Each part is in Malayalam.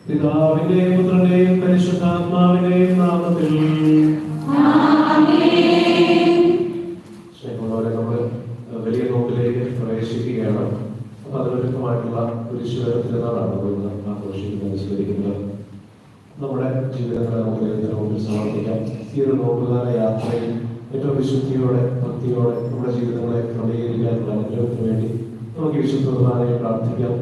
പിതാവിന്റെയും പുത്രന്റെയും പരിശുദ്ധാത്മാവിന്റെയും നാമത്തിൽ സ്നേഹമുള്ളവരെ, നമ്മൾ വലിയ നോമ്പിലേക്ക് പ്രവേശിക്കുകയാണ്. അപ്പൊ അതിനൊരുക്കമായിട്ടുള്ള കുരിശുവരത്തിന്റെ നാളാണ് നമ്മൾ ഇന്ന് ആഘോഷിക്കുന്നത്, അനുസ്മരിക്കുന്നത്. നമ്മുടെ ജീവിതങ്ങളെ നമുക്ക് ദൈവത്തിന്റെ മുമ്പിൽ സമർപ്പിക്കാം. ഈ ഒരു നോമ്പുകാല യാത്രയിൽ ഏറ്റവും വിശുദ്ധിയോടെ, ഭക്തിയോടെ നമ്മുടെ ജീവിതങ്ങളെ ക്രമീകരിക്കാനുള്ള അനുഗ്രഹത്തിന് വേണ്ടി നമുക്ക് വിശുദ്ധ കുർബാനയെ പ്രാർത്ഥിക്കാം.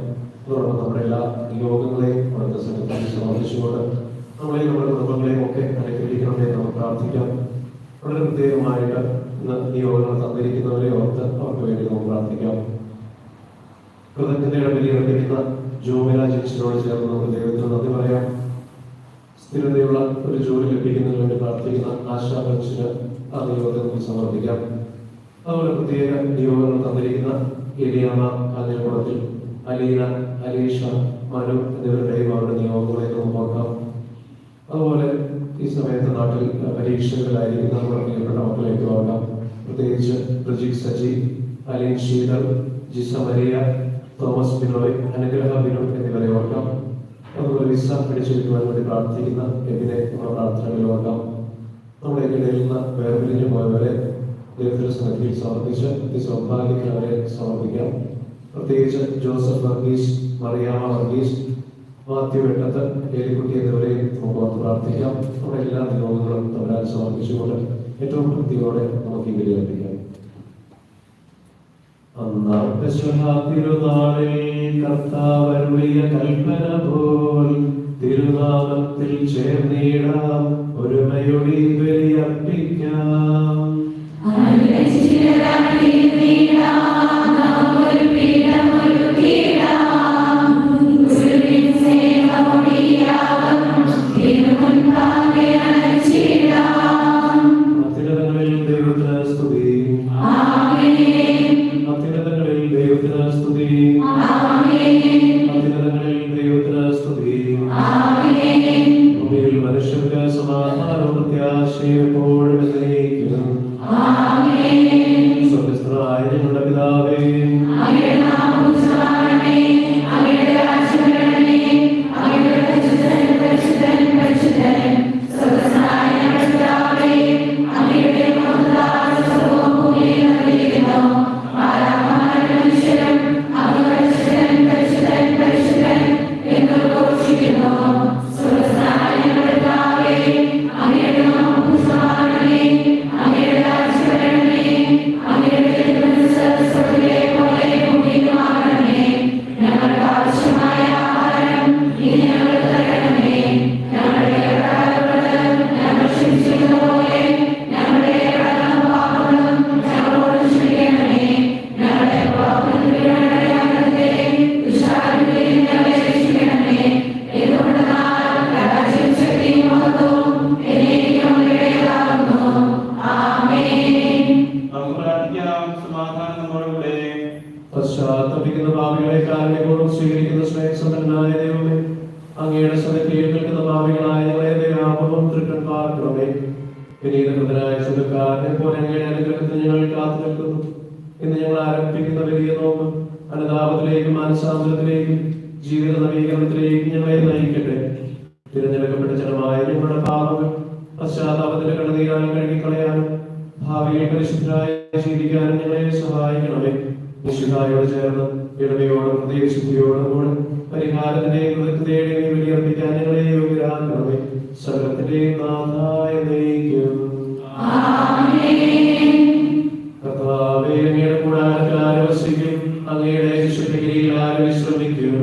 അതോടൊപ്പം നമ്മുടെ എല്ലാ നിയോഗങ്ങളെയും അവിടുത്തെ സന്നിധിയിൽ സമർപ്പിച്ചുകൊണ്ട് നമ്മളെയും നമ്മുടെ കുടുംബങ്ങളെയും ഒക്കെ അനുഗ്രഹിക്കണമെന്ന് നമുക്ക് പ്രാർത്ഥിക്കാം. വളരെ പ്രത്യേകമായിട്ട് ഇന്ന് നിയോഗങ്ങൾ തന്നിരിക്കുന്നവരെ ഓർത്ത് അവർക്ക് വേണ്ടി നമുക്ക് പ്രാർത്ഥിക്കാം. കൃതജ്ഞതയുടെ ബലിയർപ്പിക്കുന്ന ജോമില ചേച്ചിയോട് ചേർന്ന് നമുക്ക് ദൈവത്തിന് നന്ദി പറയാം. സ്ഥിരതയുള്ള ഒരു ജോലി ലഭിക്കുന്നതിന് വേണ്ടി പ്രാർത്ഥിക്കുന്ന ആശാ ബെഞ്ചിന് ആ നിയോഗത്തെ നമുക്ക് സമർപ്പിക്കാം. അതുപോലെ പ്രത്യേക നിയോഗങ്ങൾ തന്നിരിക്കുന്ന എലിയാമ കാഞ്ഞിരക്കുളത്തിൽ, അലീന, അലീഷ, മനു എന്നിവരുടെയും അവരുടെ നിയോഗങ്ങളെ നമുക്ക് നോക്കാം. അതുപോലെ ഈ സമയത്ത് നാട്ടിൽ പരീക്ഷകളിലായിരിക്കുന്ന നമ്മുടെ പ്രിയപ്പെട്ട മക്കളേക്ക് നോക്കാം. പ്രത്യേകിച്ച് പ്രജിക് സജി, അലീൻ ശീതൽ, ജിസ മരിയ, തോമസ് ബിനോയ്, അനുഗ്രഹ ബിനു എന്നിവരെ ഓർക്കാം. അതുപോലെ വിസ പിടിച്ചെടുക്കുവാൻ വേണ്ടി പ്രാർത്ഥിക്കുന്ന എബിനെ നമ്മുടെ പ്രാർത്ഥനകളിൽ ഓർക്കാം. നമ്മുടെ ഇടയിൽ നിന്ന് വേർപിരിഞ്ഞു പോയവരെ ദൈവത്തിന്റെ സന്നിധിയിൽ സമർപ്പിച്ച് ഈ സൗഭാഗ്യങ്ങളെ സമർപ്പിക്കാം. പ്രത്യേകിച്ച് ജോസഫ് വർഗീസ്, മറിയാമ വർഗീസ്, മാത്യു വെട്ടത്ത്, ഏലിക്കുട്ടി എന്നിവരെയും നമുക്ക് ഓർത്ത് പ്രാർത്ഥിക്കാം. നമ്മുടെ എല്ലാ നിയോഗങ്ങളും തമ്മിൽ സമർപ്പിച്ചുകൊണ്ട് ഏറ്റവും ഭക്തിയോടെ നമുക്ക് ഈ ബലിയർപ്പിക്കാം. തിരുനാളിൽ കർത്താവരുളിയ കൽപ്പന പോൽ തിരുനാമത്തിൽ ചേർന്നിടാം, ഒരുമയൊടി ബലിയർപ്പിക്കാം. മനുഷ്യർക്ക് സമാധാനവും പ്രത്യാശയും എപ്പോഴും എന്നേക്കും. സ്വർഗ്ഗസ്ഥനായ ഞങ്ങളുടെ പിതാവേ, Amen. പശ്ചാത്തപിക്കുന്ന പാപികളെ കാരുണ്യപൂർവ്വം സ്വീകരിക്കുന്ന സ്നേഹസമ്പന്നനായ ദൈവമേ, അങ്ങയുടെ സന്നിധിയിൽ നിൽക്കുന്ന പാപികളായ ഞങ്ങളെ ദയാപൂർവ്വം തൃക്കൺ പാർക്കണമേ. വിനീതകൃതനായ സ്വന്തക്കാരനെ പോലെ അങ്ങയുടെ അനുഗ്രഹത്തിൽ ഞങ്ങൾ കാത്തു നിൽക്കുന്നു. ഇന്ന് ഞങ്ങൾ ആരംഭിക്കുന്ന വലിയ നോമ്പ് അനുതാപത്തിലേക്കും മാനസാന്തരത്തിലേക്കും ജീവിത നവീകരണത്തിലേക്കും ഞങ്ങളെ നയിക്കട്ടെ. തിരഞ്ഞെടുക്കപ്പെട്ട ജനമായ ഞങ്ങളുടെ പാപങ്ങൾ പശ്ചാത്താപത്തിന്റെ കണ്ണുനീരായി കഴുകിക്കളയാനും ഭാവിയിൽ പരിശുദ്ധരായി ജീവിക്കാനും ഞങ്ങളെ സഹായിക്കണമേ. വിശുദ്ധായോട് ചേർന്ന് ഇടവയോടും ഹൃദയശുദ്ധിയോടും കൂടെ പരിഹാരത്തിന്റെയും കൃത്യതയുടെയും ബലിയർപ്പിക്കാൻ ഞങ്ങളെ യോഗ്യരാക്കണമേ. സകലത്തിന്റെയും നാഥായ ദൈവം കർത്താവേ, അങ്ങയുടെ കൂടാരത്തിൽ ആര് വസിക്കും? അങ്ങയുടെ വിശുദ്ധഗിരിയിൽ ആര് വിശ്രമിക്കും?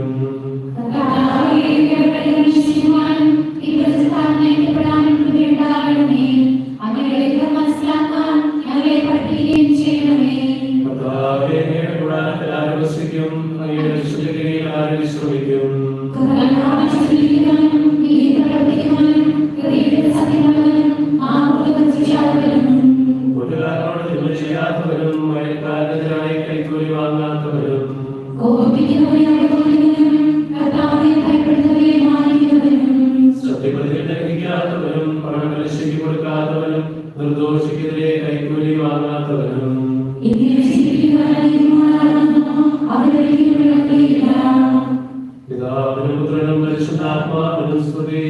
നിർദോഷിക്കെതിരെ കൈക്കൂലി വാങ്ങാത്തവനും പിതാവിനും പുത്രനും പരിശുദ്ധാത്മാവിനും സ്തുതി.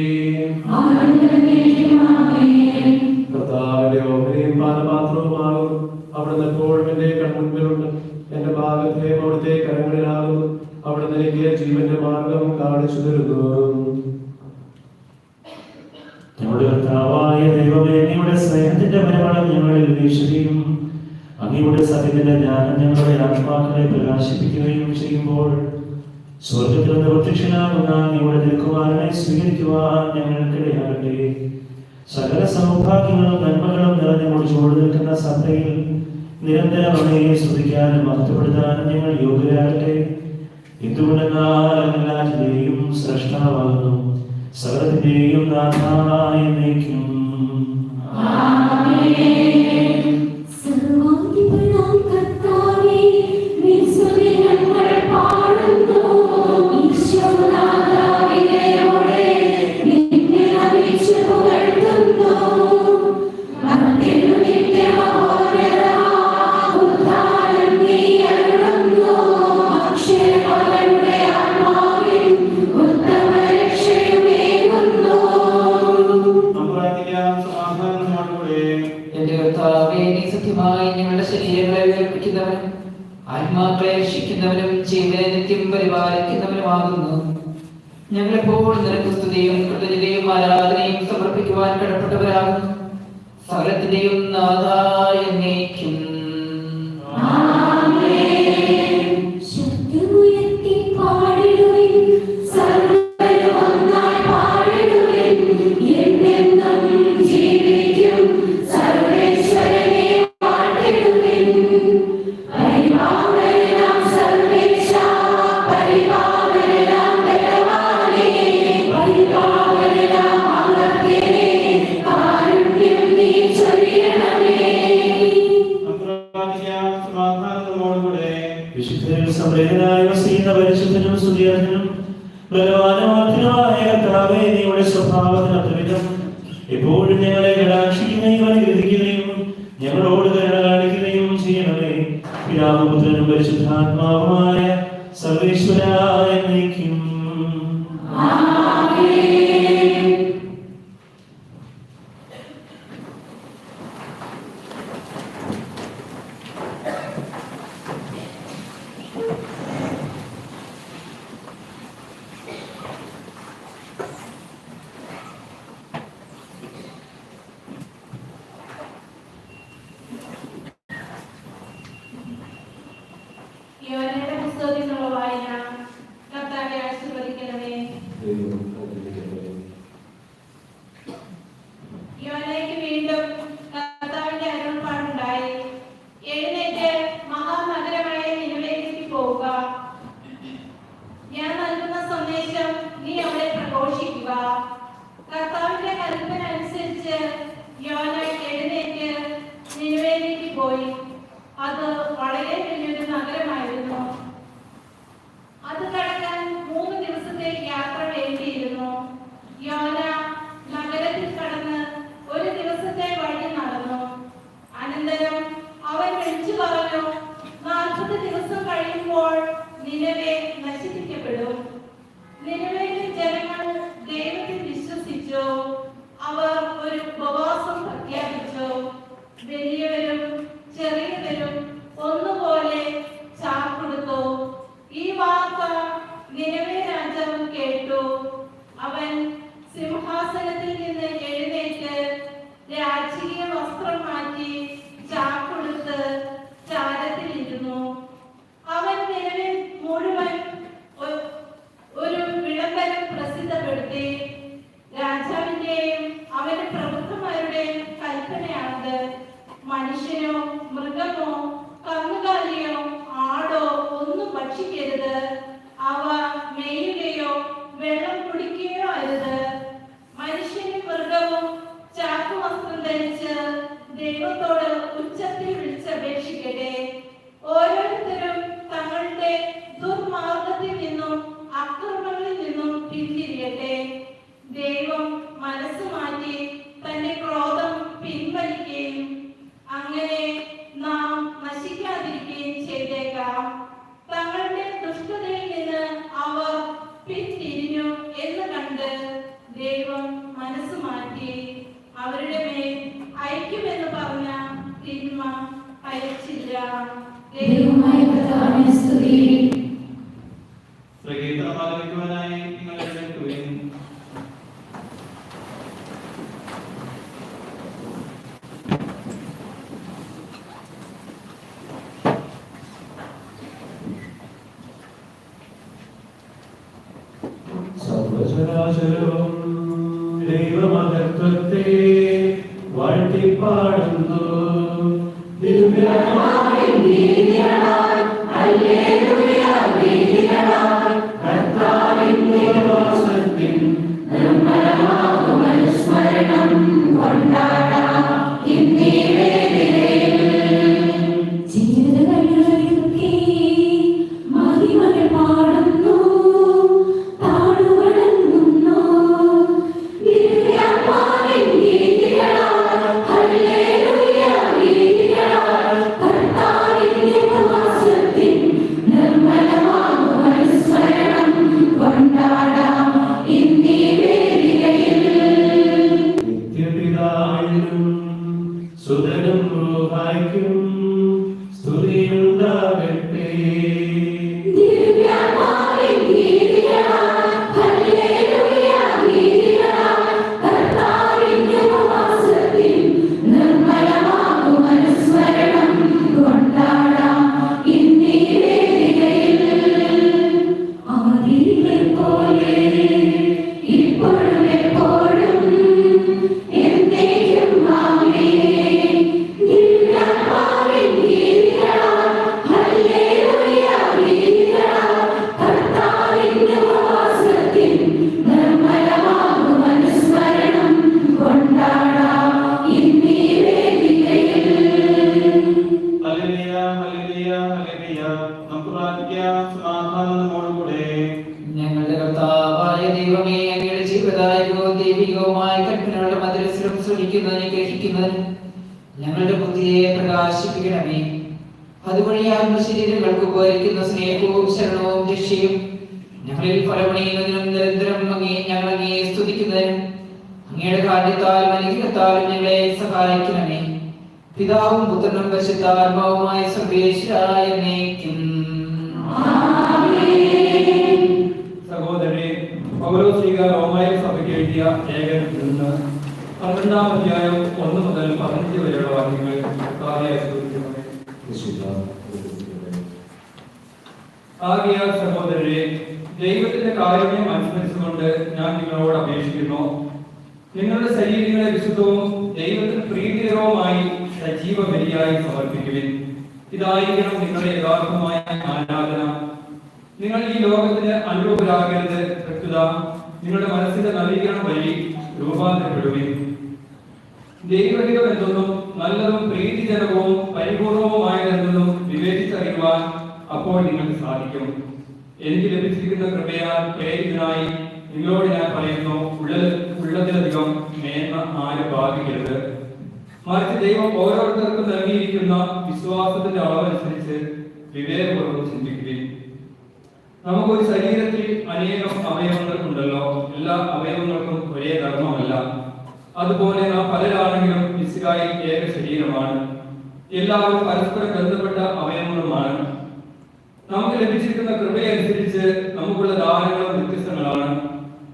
കർത്താവിന്റെ ഓഹരിയും പാനപാത്രവുമാകും. അവിടുന്ന് എപ്പോഴും എന്റെ കൺമുൻപിലുണ്ട്. എന്റെ ഭാഗത്തെ അവിടുത്തെ കരങ്ങളിലാകുന്നു. അവിടുന്ന് എനിക്ക് ജീവന്റെ മാർഗം കാണിച്ചു തരുന്നു. ഞങ്ങളുടെ കർത്താവായ ദൈവമേ, അങ്ങയുടെ സ്നേഹത്തിന്റെ പരിമളം ഞങ്ങളിൽ വീശുകയും അങ്ങയുടെ സത്യത്തിന്റെ ജ്ഞാനം ഞങ്ങളുടെ ആത്മാക്കളെ പ്രകാശിപ്പിക്കുകയും ചെയ്യുമ്പോൾ സ്വർഗത്തിൽ നിന്ന് പ്രത്യക്ഷനാകുന്ന അങ്ങയുടെ തിരുക്കുമാരനെ സ്വീകരിക്കുവാൻ ഞങ്ങൾക്കിടയാകട്ടെ. സകല സൗഭാഗ്യങ്ങളും നന്മകളും നിറഞ്ഞു മുടിച്ചോട് നിൽക്കുന്ന സഭയിൽ നിരന്തരം അങ്ങയെ സ്തുതിക്കാനും മഹത്വപ്പെടുത്താനും ഞങ്ങൾ യോഗ്യരാകട്ടെ. എന്തുകൊണ്ടെന്നാൽ എല്ലാറ്റിന്റെയും സ്രഷ്ടാവാകുന്നു, സകലത്തിന്റെയും നാഥായ എന്നേക്കും. ആത്മാക്കളെ രക്ഷിക്കുന്നവനും ജീവനെ നിത്യം പരിപാലിക്കുന്നവനുമാകുന്നു. ഞങ്ങളെപ്പോൾ നിനക്ക് സ്തുതിയും കൃതജ്ഞതയും ആരാധനയും സമർപ്പിക്കുവാൻ കടപ്പെട്ടവരാകുന്നു. സകലത്തിന്റെയും നാഥായ എന്നേക്കും. എപ്പോഴും ഞങ്ങളെ കടാക്ഷിക്കുകയും അനുഗ്രഹിക്കുകയും ഞങ്ങളോട് കരുണ കാണിക്കുകയും ചെയ്യണമേ. പിതാവും പുത്രനും പരിശുദ്ധാത്മാവുമായ സർവേശ്വരായ എന്നേക്കും. പോയി. അത് വളരെ വലിയൊരു നഗരമായിരുന്നു. നിനവേ നശിപ്പിക്കപ്പെടും. നിനവേയിലെ ജനങ്ങൾ ദൈവത്തിൽ വിശ്വസിച്ചു. അവർ ഒരു ഉപവാസം പ്രഖ്യാപിച്ചു. വലിയവരും ചെറിയവരും ഒന്നുപോലെ ചാക്കൊടുത്തു. ഈ വാർത്ത നിനവേ രാജാവ് കേട്ടു. അവൻ സിംഹാസനത്തിൽ നിന്ന് എഴുന്നേറ്റ് രാജകീയ വസ്ത്രം മാറ്റി ചാക്കൊടുത്ത് ചാരത്തിലിരുന്നു. അവൻ നിലവിൽ മുഴുവൻ ഒരു വിളംബരം പ്രസിദ്ധപ്പെടുത്തി. രാജാവിന്റെയും അവന്റെ പ്രഭുക്കന്മാരുടെയും കൽപ്പനയാണത്. മനുഷ്യനോ മൃഗമോ കന്നുകാലിയോ ആടോ ഒന്നും ഭക്ഷിക്കരുത്. അവ മേയുകയോ വെള്ളം കുടിക്കുകയോ അരുത്. മനുഷ്യനും മൃഗവും ചാക്കുവസ്ത്രം ധരിച്ച് ദൈവത്തോട് ഉച്ചത്തിൽ വിളിച്ചപേക്ഷിക്കട്ടെ. ഓരോരുത്തരും തങ്ങളുടെ ദുർമാർഗത്തിൽ നിന്നും അക്രമങ്ങളിൽ നിന്നും പിന്തിരിയട്ടെ. ദൈവം മനസ്സ് മാറ്റി തന്റെ ക്രോധം പിൻവലിക്കുകയും അങ്ങനെ നാം നശിക്കാതിരിക്കുകയും ചെയ്തേക്കാം. തങ്ങളുടെ ദുഷ്ടതയിൽ നിന്ന് അവർ പിന്തിരിഞ്ഞു എന്ന് കണ്ട് ദൈവം മനസ്സ് മാറ്റി അവരുടെ മേൽ അയക്കുമെന്ന് പറഞ്ഞ തിന്മ അയച്ചില്ല. ദൈവമായ കർത്താവിനെ സ്തുതി. പ്രകീർത്തനം ആലപിക്കുവാനായി നിങ്ങൾ എഴുന്നേൽക്കുവിൻ. സർവചരാചരവും ദൈവമഹത്വത്തെ വാഴ്ത്തിപ്പാടുന്നു. ദിവ്യമായ ഗീതികളാൽ ഹല്ലേലൂയ ഗീതികളാൽ കർത്താവിന്റെ വാസത്തിൽ നിർമ്മലമാകും അനുസ്മരണം കൊണ്ടാടാം ഇന്നീ വേദിയിൽ. ജീവിതങ്ങളിലൊക്കെ മഹിമകൾ പാടുന്നു, താണുവണങ്ങുന്നു. ദിവ്യമായ ഗീതികളാൽ ഹല്ലേലൂയ ഗീതികളാൽ കർത്താവിന്റെ വാസത്തിൽ നിർമ്മലമാകും അനുസ്മരണം കൊണ്ടാടാം ഇന്നീ വേദിയിൽ. നിത്യപിതാവിനും സുതനും റൂഹായ്ക്കും സ്തുതിയുണ്ടാകട്ടെ. ദിവ്യമായ ഗീതികളാൽ ഹല്ലേലൂയ ഗീതികളാൽ കർത്താവിന്റെ വാസത്തിൽ നിർമ്മലമാകും അനുസ്മരണം കൊണ്ടാടാം ഇന്നീ വേദിയിൽ. ആദിയിലെ പോലെ ഇപ്പോഴും എപ്പോഴും എന്നേക്കും ആമേൻ. ദിവ്യമായ ഗീതികളാൽ ഹല്ലേലൂയ ഗീതികളാൽ കർത്താവിന്റെ വാസത്തിൽ നിർമ്മലമാകും അനുസ്മരണം കൊണ്ടാടാം ഇന്നീ വേദിയിൽ. Hallelujah, hallelujah, hallelujah. നമുക്ക് പ്രാർത്ഥിക്കാം. സമാധാനം നമ്മോടുകൂടെ. ഞങ്ങളുടെ കർത്താവായ ദൈവമേ, അങ്ങയുടെ ജീവദായകവും ദൈവികവുമായ കൽപ്പനകളുടെ മധുരസ്വരം ശ്രമിക്കുന്നതിനും ഗ്രഹിക്കുന്നതിനും ഞങ്ങളുടെ ബുദ്ധിയെ പ്രകാശിപ്പിക്കണമേ. അതുവഴി ആത്മശരീരങ്ങൾക്ക് ഉപകരിക്കുന്ന സ്നേഹവും ശരണവും രക്ഷയും ഞങ്ങളിൽ ഫലമണിയുന്നതിനും നിരന്തരം ഞങ്ങൾ അങ്ങയെ സ്തുതിക്കുന്നതിനും അങ്ങയുടെ കാഠ്യത്താലും അനുഗ്രഹത്താലും ഞങ്ങളെ സഹായിക്കണമേ. പിതാവും പുത്രനും പരിശുദ്ധാത്മാവുമായ സർവേശ്വരായ എന്നേക്കും. സഹോദരരെ, പൗലോസ്ലീഹ റോമായ സഭയ്ക്ക് എഴുതിയ ലേഖനത്തിൽ നിന്ന് 12-ാം അധ്യായം 1 മുതൽ 15 വരെയുള്ള വാക്യങ്ങൾ കർത്താവെ സ്തുതിക്കണമേ. ആകയാൽ സഹോദരരെ, ദൈവത്തിന്റെ കാരുണ്യം അനുസ്മരിച്ചുകൊണ്ട് ഞാൻ നിങ്ങളോട് അപേക്ഷിക്കുന്നു. നിങ്ങളുടെ ശരീരങ്ങളെ വിശുദ്ധവും ദൈവത്തിന് പ്രീതികരവുമായി സജീവ ബലിയായി സമർപ്പിക്കുവിൻ. ഇതായിരിക്കണം നിങ്ങളുടെ യഥാർത്ഥമായ ആരാധന. നിങ്ങൾ ഈ ലോകത്തിന് അനുരൂപരാകരുത്. പ്രത്യുത നിങ്ങളുടെ മനസ്സിന്റെ നവീകരണം വഴി രൂപാന്തരപ്പെടുവിൻ. ദൈവഹിതം എന്തെന്നും നല്ലതും പ്രീതിജനകവും പരിപൂർണവുമായതെന്തെന്നും വിവേചിച്ചറിയുവാൻ അപ്പോൾ നിങ്ങൾക്ക് സാധിക്കും. എനിക്ക് ലഭിച്ചിരിക്കുന്ന കൃപയാൽ പ്രേരിതനായി നിങ്ങളോട് ഞാൻ പറയുന്നു, ഉള്ളതിലധികം മേന്മ ആരും ഭാഗിക്കരുത്. മറിച്ച് ദൈവം ഓരോരുത്തർക്കും നൽകിയിരിക്കുന്ന വിശ്വാസത്തിന്റെ അളവനുസരിച്ച് വിവേകപൂർവ്വം ചിന്തിക്കുകയും നമുക്കൊരു ശരീരത്തിൽ അനേകം അവയവങ്ങൾ ഉണ്ടല്ലോ. എല്ലാ അവയവങ്ങൾക്കും ഒരേ ധർമ്മമല്ല. അതുപോലെ നാം പലരാണെങ്കിലും മിശിഹായിൽ ഏക ശരീരമാണ്. എല്ലാവരും പരസ്പരം ബന്ധപ്പെട്ട അവയവങ്ങളുമാണ്. നമുക്ക് ലഭിച്ചിരിക്കുന്ന കൃപയനുസരിച്ച് നമുക്കുള്ള ദാനങ്ങളും വ്യത്യസ്തങ്ങളാണ്.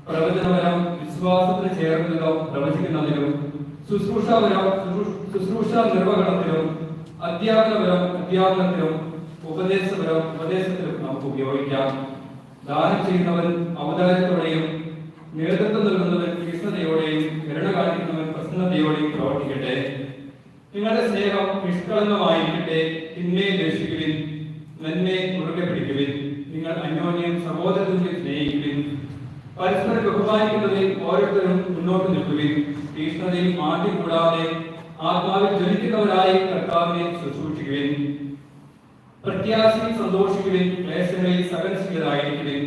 പ്രവചനപരം വിശ്വാസത്തിന് ചേർന്നതിലോ പ്രവചിക്കുന്നതിലും, ശുശ്രൂഷ നിർവഹണത്തിലും, അധ്യാപനത്തിലും, ഉപദേശത്തിലും നമുക്ക് ഉപയോഗിക്കാം. ദാനം ചെയ്യുന്നവൻ ഔദാര്യത്തോടെയും, നേതൃത്വം നൽകുന്നവൻ തീക്ഷ്ണതയോടെയും, കരുണ കാണിക്കുന്നവൻ പ്രസന്നതയോടെയും പ്രവർത്തിക്കട്ടെ. നിങ്ങളുടെ സ്നേഹം നിഷ്കളങ്കമായിരിക്കട്ടെ. തിന്മയെ ദ്വേഷിക്കുവിൻ, നന്മയെ മുറുകെ പിടിക്കുവിൻ. നിങ്ങൾ അന്യോന്യം സഹോദരത്തിൽ സ്നേഹിക്കുവിൻ. പരസ്പരം ബഹുമാനിക്കുന്നതിൽ ഓരോരുത്തരും മുന്നോട്ട് നിൽക്കുവിൻ. തീക്ഷ്ണതയിൽ മാറ്റി കൂടാതെ ആത്മാവിൽ ജ്വലിക്കുന്നവരായി കർത്താവിനെ ശുശ്രൂഷിക്കുവിൻ. പ്രത്യാശയിൽ സന്തോഷിക്കുവിൻ. ക്ലേശങ്ങളിൽ സഹനശീലരായിരിക്കുവിൻ.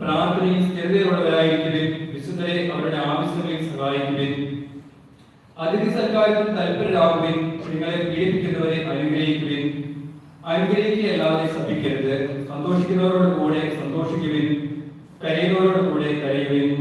പ്രാർത്ഥനയിൽ സ്ഥിരതയുള്ളവരായിരിക്കുവിൻ. വിശുദ്ധരെ അവരുടെ ആവശ്യങ്ങളിൽ സഹായിക്കുവിൻ. അതിഥി സൽക്കാരത്തിൽ തൽപരരാകുവിൻ. നിങ്ങളെ പീഡിപ്പിക്കുന്നവരെ അനുഗ്രഹിക്കുവിൻ. അനുഗ്രഹിക്കുകയല്ലാതെ ശപിക്കരുത്. സന്തോഷിക്കുന്നവരോട് കൂടെ സന്തോഷിക്കുവിൻ. കരയുന്നവരോട് കൂടെ കരയുവിൻ.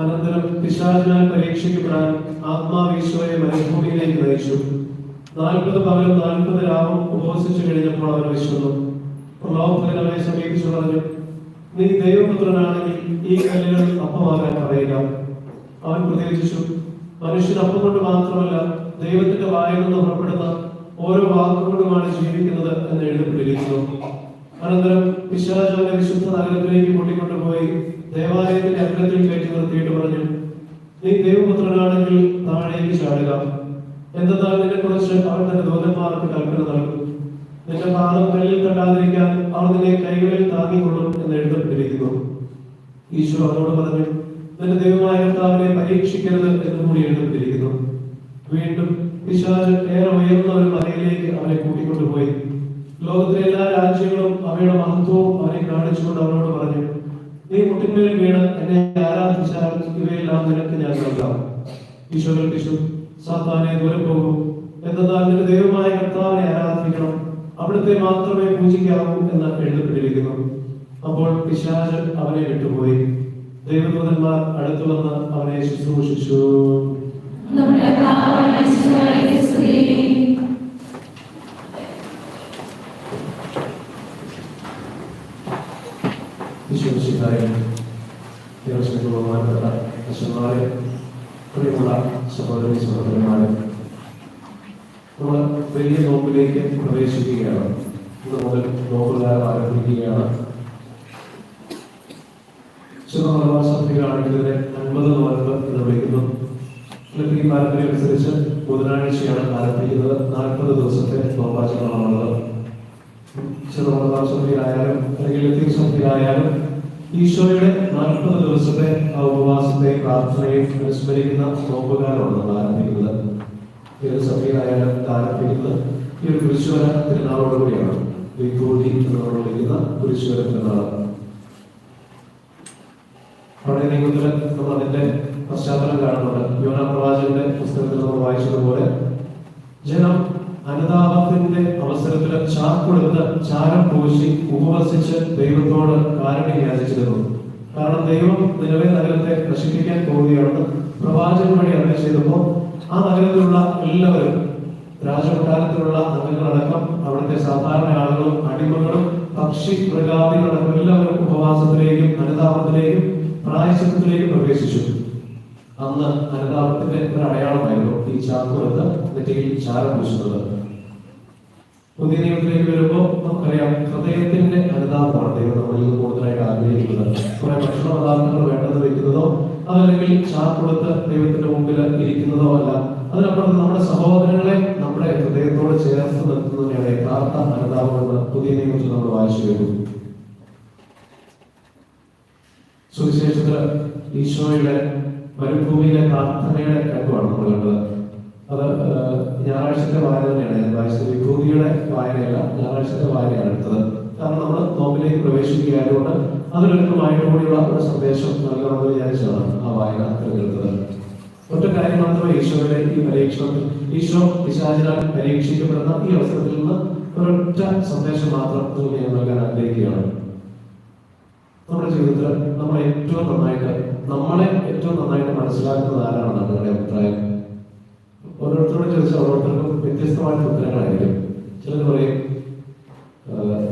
അനന്തരം പിശാചിനാൽ പരീക്ഷിക്കപ്പെടാൻ ആത്മാവീശോയെ മരുഭൂമിയിലേക്ക് നയിച്ചു. 40 പകലും 40 രാവും ഉപവസിച്ചു കഴിഞ്ഞപ്പോൾ അവൻ വിശന്നു. പ്രലോഭകൻ അവനെ സമീപിച്ചു പറഞ്ഞു, നീ ദൈവപുത്രനാണെങ്കിൽ ഈ കല്ലുകൾ അപ്പമാകാൻ പറയുക. അവൻ പ്രതികരിച്ചു, മനുഷ്യൻ അപ്പം കൊണ്ട് മാത്രമല്ല ദൈവത്തിന്റെ വായിൽ നിന്ന് പുറപ്പെടുന്ന ഓരോ വാക്കുകൊണ്ടുമാണ് ജീവിക്കുന്നത് എന്ന് എഴുതപ്പെട്ടിരിക്കുന്നു. അനന്തരം പിശാച് അവനെ വിശുദ്ധ നഗരത്തിലേക്ക് കൂട്ടിക്കൊണ്ടുപോയി ദേവാലയത്തിന്റെ അഗ്രത്തിൽ കയറ്റി നിർത്തിയിട്ട് പറഞ്ഞു, നീ ദൈവപുത്രനാണെങ്കിൽ താഴേക്ക് ചാടുക. എന്തെന്നാൽ നിന്നെ കുറിച്ച് അവൻ തന്റെ ദൂതന്മാർക്ക് കൽപ്പന നൽകും. നിന്റെ പാദം കല്ലിൽ തട്ടാതിരിക്കാൻ അവർ നിന്നെ കൈകളിൽ താങ്ങിക്കൊള്ളും എന്ന് എഴുതപ്പെട്ടിരിക്കുന്നു. ഈശോ അവനോട് പറഞ്ഞു, നിന്റെ ദൈവമായ കർത്താവിനെ പരീക്ഷിക്കരുത് എന്ന് കൂടി എഴുതപ്പെട്ടിരിക്കുന്നു. വീണ്ടും പിശാച് ഏറെ ഉയർന്ന ഒരു മലയിലേക്ക് അവനെ കൂട്ടിക്കൊണ്ടുപോയി. ലോകത്തിലെ എല്ലാ രാജ്യങ്ങളും അവയുടെ മഹത്വവും അവനെ കാണിച്ചുകൊണ്ട് അവനോട് പറഞ്ഞു, നീ മുട്ടിന്മേൽ വീണ് എന്നെ ആരാധിച്ചാൽ ഇവയെല്ലാം നിനക്ക് ഞാൻ നൽകാം. ഈശോ കൽപ്പിച്ചു, സാത്താനെ ദൂരം പോകും. എന്തെന്നാൽ നിന്റെ ദൈവമായ കർത്താവിനെ ആരാധിക്കണം, അവിടുത്തെ മാത്രമേ പൂജിക്കാവൂ എന്ന് എഴുതപ്പെട്ടിരിക്കുന്നു. അപ്പോൾ പിശാച് അവനെ വിട്ടുപോയി. ദൈവദൂതന്മാർ അടുത്തു വന്ന് അവനെ ശുശ്രൂഷിച്ചു. പ്രിയമുള്ള സഹോദരി സഹോദരന്മാരെ, നമ്മൾ വലിയ നോമ്പിലേക്ക് പ്രവേശിക്കുകയാണ്. ഇന്ന് മുതൽ നോമ്പുകാലം ആരംഭിക്കുകയാണ്. സഭയിലാണെങ്കിൽ ഇതിനെ 50 നോമ്പ് എന്ന് വിളിക്കുന്നു. ഈ പാരമ്പര്യം അനുസരിച്ച് ബുധനാഴ്ചയാണ് ആരംഭിക്കുന്നത്. 40 ദിവസത്തെ നോമ്പാചരണമാണുള്ളത്. സഭയിലായാലും അല്ലെങ്കിൽ ലത്തീൻ സഭയിലായാലും ഈശോയുടെ 40 ദിവസത്തെ ഉപവാസത്തെ പ്രാർത്ഥനയും അനുസ്മരിക്കുന്ന നോമ്പുകാലമാണ് നമ്മൾ ആരംഭിക്കുന്നത്. ഏത് സഭയിലായാലും ആരംഭിക്കുന്നത് ഈ ഒരു കുരിശുവര തിരുനാളോടുകൂടിയാണ്. വിഭൂതി എന്നോട് വിളിക്കുന്ന കുരിശുവര തിരുനാൾ. പഴയ നിയമത്തിൽ നമ്മൾ അതിന്റെ പശ്ചാത്തലം കാണുന്നുണ്ട്. യോനാ പ്രവാചകന്റെ പുസ്തകത്തിൽ നമ്മൾ വായിച്ചതുപോലെ ജനം അനുതാപം അനുതാപത്തിന്റെ അവസരത്തിൽ ചാക്കൊടുത്ത് ചാരം പൂശി ഉപവസിച്ച് ദൈവത്തോട് കാരുണ്യം യാചിച്ചിരുന്നു. കാരണം ദൈവം നിലവെ നഗരത്തെ നശിപ്പിക്കാൻ പോവുകയാണെന്ന് പ്രവാചകൻ വഴി അറിയ ചെയ്തപ്പോൾ ആ നഗരത്തിലുള്ള എല്ലാവരും, രാജകൊട്ടാരത്തിലുള്ള അംഗങ്ങളടക്കം അവിടുത്തെ സാധാരണ ആളുകളും അടിമകളും പക്ഷി മൃഗാദികളടക്കം എല്ലാവരും ഉപവാസത്തിലേക്കും അനുതാപത്തിലേക്കും പ്രായശ്ചിത്തത്തിലേക്കും പ്രവേശിച്ചു. അന്ന് അനുതാപത്തിന്റെ ഒരു അടയാളമായിരുന്നു ഈ ചാക്കുറത്ത് നെറ്റിയിൽ ചാരം പൂശുന്നത്. പുതിയ നിയമത്തിലേക്ക് വരുമ്പോൾ നമുക്കറിയാം, ഹൃദയത്തിന്റെ അനുതാപമാണ് ദൈവം നമ്മളിൽ നിന്ന് കൂടുതലായിട്ട് ആഗ്രഹിക്കുന്നത്. കുറെ ഭക്ഷണ പദാർത്ഥങ്ങൾ വേണ്ടത് വെക്കുന്നതോ അതല്ലെങ്കിൽ ചാക്കുറത്ത് ദൈവത്തിന്റെ മുമ്പിൽ ഇരിക്കുന്നതോ അല്ല. അതിനപ്പുറത്ത് നമ്മുടെ സഹോദരങ്ങളെ നമ്മുടെ ഹൃദയത്തോട് ചേർത്ത് നിർത്തുന്നതിനെയാണ് യഥാർത്ഥ അനുതാപം എന്ന് പുതിയ നിയമത്തിൽ നമ്മൾ വായിച്ചു വരുന്നു. സുവിശേഷത്തിൽ ഈശോയുടെ മരുഭൂമിയിലെ പ്രാർത്ഥനയുടെ രംഗമാണ് നമ്മൾ കണ്ടത്. അത് ഞായറാഴ്ചത്തെ വായന തന്നെയാണ് ഞാൻ വായിച്ചത്. വിഭൂതിയുടെ വായനയല്ല, ഞായറാഴ്ചത്തെ വായനയാണ് എടുത്തത്. കാരണം നമ്മൾ നോമ്പിലേക്ക് പ്രവേശിക്കുകയായതുകൊണ്ട് അതിലൊരുക്കമായിട്ട് കൂടിയുള്ള ഒരു സന്ദേശം നൽകണമെന്ന് വിചാരിച്ചാണ് ആ വായന തിരഞ്ഞെടുത്തത്. ഒറ്റ കാര്യം മാത്രമേ ഈശോയുടെ ഈ പരീക്ഷണത്തിൽ, ഈശോ പിശാചിനാൽ പരീക്ഷിക്കപ്പെടുന്ന ഈ അവസരത്തിൽ നിന്ന് ഒരൊറ്റ സന്ദേശം മാത്രം ഞാൻ നൽകാൻ ആഗ്രഹിക്കുകയാണ്. നമ്മുടെ ജീവിതത്തിൽ നമ്മളെ ഏറ്റവും നന്നായിട്ട് മനസ്സിലാക്കുന്നത് ആരാണെന്നാണ് നിങ്ങളുടെ അഭിപ്രായം? ഓരോരുത്തരോട് ചോദിച്ചാൽ ഓരോരുത്തർക്കും വ്യത്യസ്തമായിട്ട് ഉത്തരങ്ങളായിരിക്കും. ചിലർ പറയും,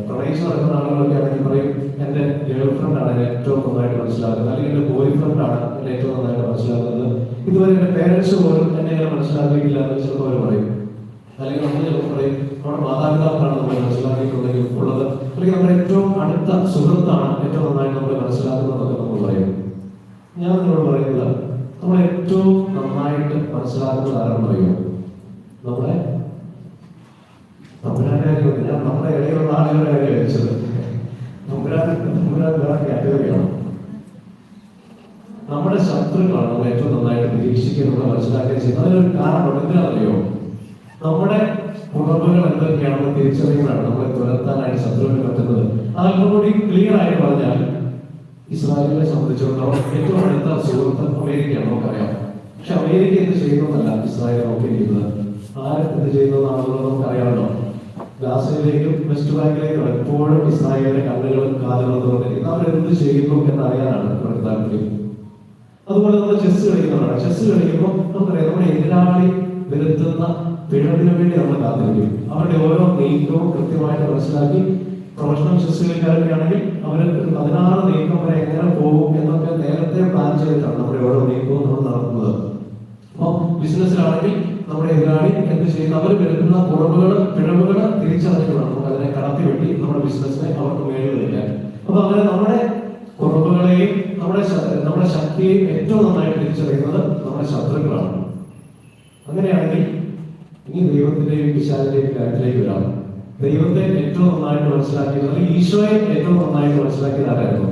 പ്രണയിച്ച് നടക്കുന്ന ആളുകളൊക്കെ ആണെങ്കിൽ പറയും, എന്റെ ഗേൾ ഫ്രണ്ടാണ് എന്നെ ഏറ്റവും നന്നായിട്ട് മനസ്സിലാക്കുന്നത്, അല്ലെങ്കിൽ എന്റെ ബോയ് ഫ്രണ്ടാണ് എന്നെ ഏറ്റവും നന്നായിട്ട് മനസ്സിലാക്കുന്നത്, ഇതുവരെ എന്റെ പേരൻസ് പോലും എന്നെ ഇങ്ങനെ മനസ്സിലാക്കിയിട്ടില്ല എന്ന് ചിലപ്പോൾ അവർ പറയും. അല്ലെങ്കിൽ നമ്മൾ ചിലപ്പോൾ പറയും, നമ്മുടെ മാതാപിതാക്കളാണ് നമ്മൾ മനസ്സിലാക്കിയിട്ടുണ്ടെങ്കിൽ ഉള്ളത്, അല്ലെങ്കിൽ നമ്മുടെ ഏറ്റവും അടുത്ത സുഹൃത്താണ് ഏറ്റവും നന്നായിട്ട് നമ്മൾ മനസ്സിലാക്കുന്നതൊക്കെ നമ്മൾ പറയും. ഞാൻ നിങ്ങളോട് പറയുന്നത്, നമ്മളെ ഏറ്റവും നന്നായിട്ട് മനസ്സിലാക്കുന്നത് ആരാണെന്ന് അറിയുമോ? നമ്മുടെ തമ്പുരാന്റെ ഞാൻ നമ്മുടെ ഇടയിലുള്ള ആളുകളുടെ കാര്യം കഴിച്ചത്. തമ്പുരാൻ വേറെ കാറ്റഗറിയാണ്. നമ്മുടെ ശത്രുക്കളാണ് നമ്മൾ ഏറ്റവും നന്നായിട്ട് നിരീക്ഷിക്കുക, നമ്മൾ മനസ്സിലാക്കുകയും ചെയ്യുന്നത്. അതിനൊരു കാരണമുണ്ട്. എന്തിനാണെന്നറിയോ? നമ്മുടെ കുറവുകൾ എന്തൊക്കെയാണെന്ന് തിരിച്ചറിയുമ്പോഴാണ് നമ്മളെ തുരത്താനായിട്ട് ശത്രുവിന് പറ്റുന്നത്. അതല്പം കൂടി ക്ലിയർ ആയിട്ട് പറഞ്ഞാൽ, ഇസ്രായേലിനെ സംബന്ധിച്ചിടത്തോളം ഏറ്റവും അടുത്ത സുഹൃത്ത് അമേരിക്കയാണ്, നമുക്കറിയാം. പക്ഷെ അമേരിക്ക എന്ത് ചെയ്യുന്നതല്ല ഇസ്രായേൽ നോക്കിയിരിക്കുന്നത്. ആര് എന്ത് ചെയ്യുന്നതാണെന്നുള്ളത് നമുക്കറിയാമല്ലോ. ഗാസയിലേക്കും വെസ്റ്റ് ബാങ്കിലേക്കും എപ്പോഴും ഇസ്രായേലിന്റെ കണ്ണുകളും കാലുകളും തുറന്നിരിക്കുന്നത്. അവരെന്ത് ചെയ്യുന്നു എന്നറിയാനാണ് അവർക്ക് താല്പര്യം. അതുപോലെ നമ്മൾ ചെസ് കളിക്കുന്നവരാണ്. ചെസ് കളിക്കുമ്പോൾ നമുക്കറിയാം, നമ്മുടെ എതിരാളി വരുത്തുന്ന പിഴവിന് വേണ്ടി നമ്മൾ കാത്തിരിക്കും. അവരുടെ ഓരോ നീക്കവും കൃത്യമായിട്ട് മനസ്സിലാക്കി, പ്രൊഫഷണൽ ചെസ് കളിക്കാരൊക്കെ ആണെങ്കിൽ അവർ 16 നീക്കം വരെ എങ്ങനെ പോകും എന്നൊക്കെ നേരത്തെ പ്ലാൻ ചെയ്തിട്ടാണ് നമ്മുടെ ഓരോ നീക്കവും നമ്മൾ നടത്തുന്നത്. അപ്പോൾ ബിസിനസ്സിലാണെങ്കിൽ നമ്മുടെ എതിരാളി എന്ത് ചെയ്യുന്നു, അവർ വരുത്തുന്ന പിഴവുകൾ തിരിച്ചറിഞ്ഞുകൊണ്ട് നമുക്ക് അതിനെ കടത്തി വെട്ടി നമ്മുടെ ബിസിനസ്സിനെ അവർക്ക് മേളിൽ വയ്ക്കാൻ. അപ്പൊ അങ്ങനെ നമ്മുടെ കുറവുകളെയും നമ്മുടെ ശക്തിയെയും ഏറ്റവും നന്നായിട്ട് തിരിച്ചറിയുന്നത് നമ്മുടെ ശത്രുക്കളാണ്. അങ്ങനെയാണെങ്കിൽ ഇനി ദൈവത്തിന്റെയും പിശാചിന്റെയും കാര്യത്തിലേക്ക് വരാം. ദൈവത്തെ ഏറ്റവും നന്നായിട്ട് മനസ്സിലാക്കിയത്, അല്ലെങ്കിൽ ഈശോയെ ഏറ്റവും നന്നായിട്ട് മനസ്സിലാക്കിയത് ആരായിരുന്നു?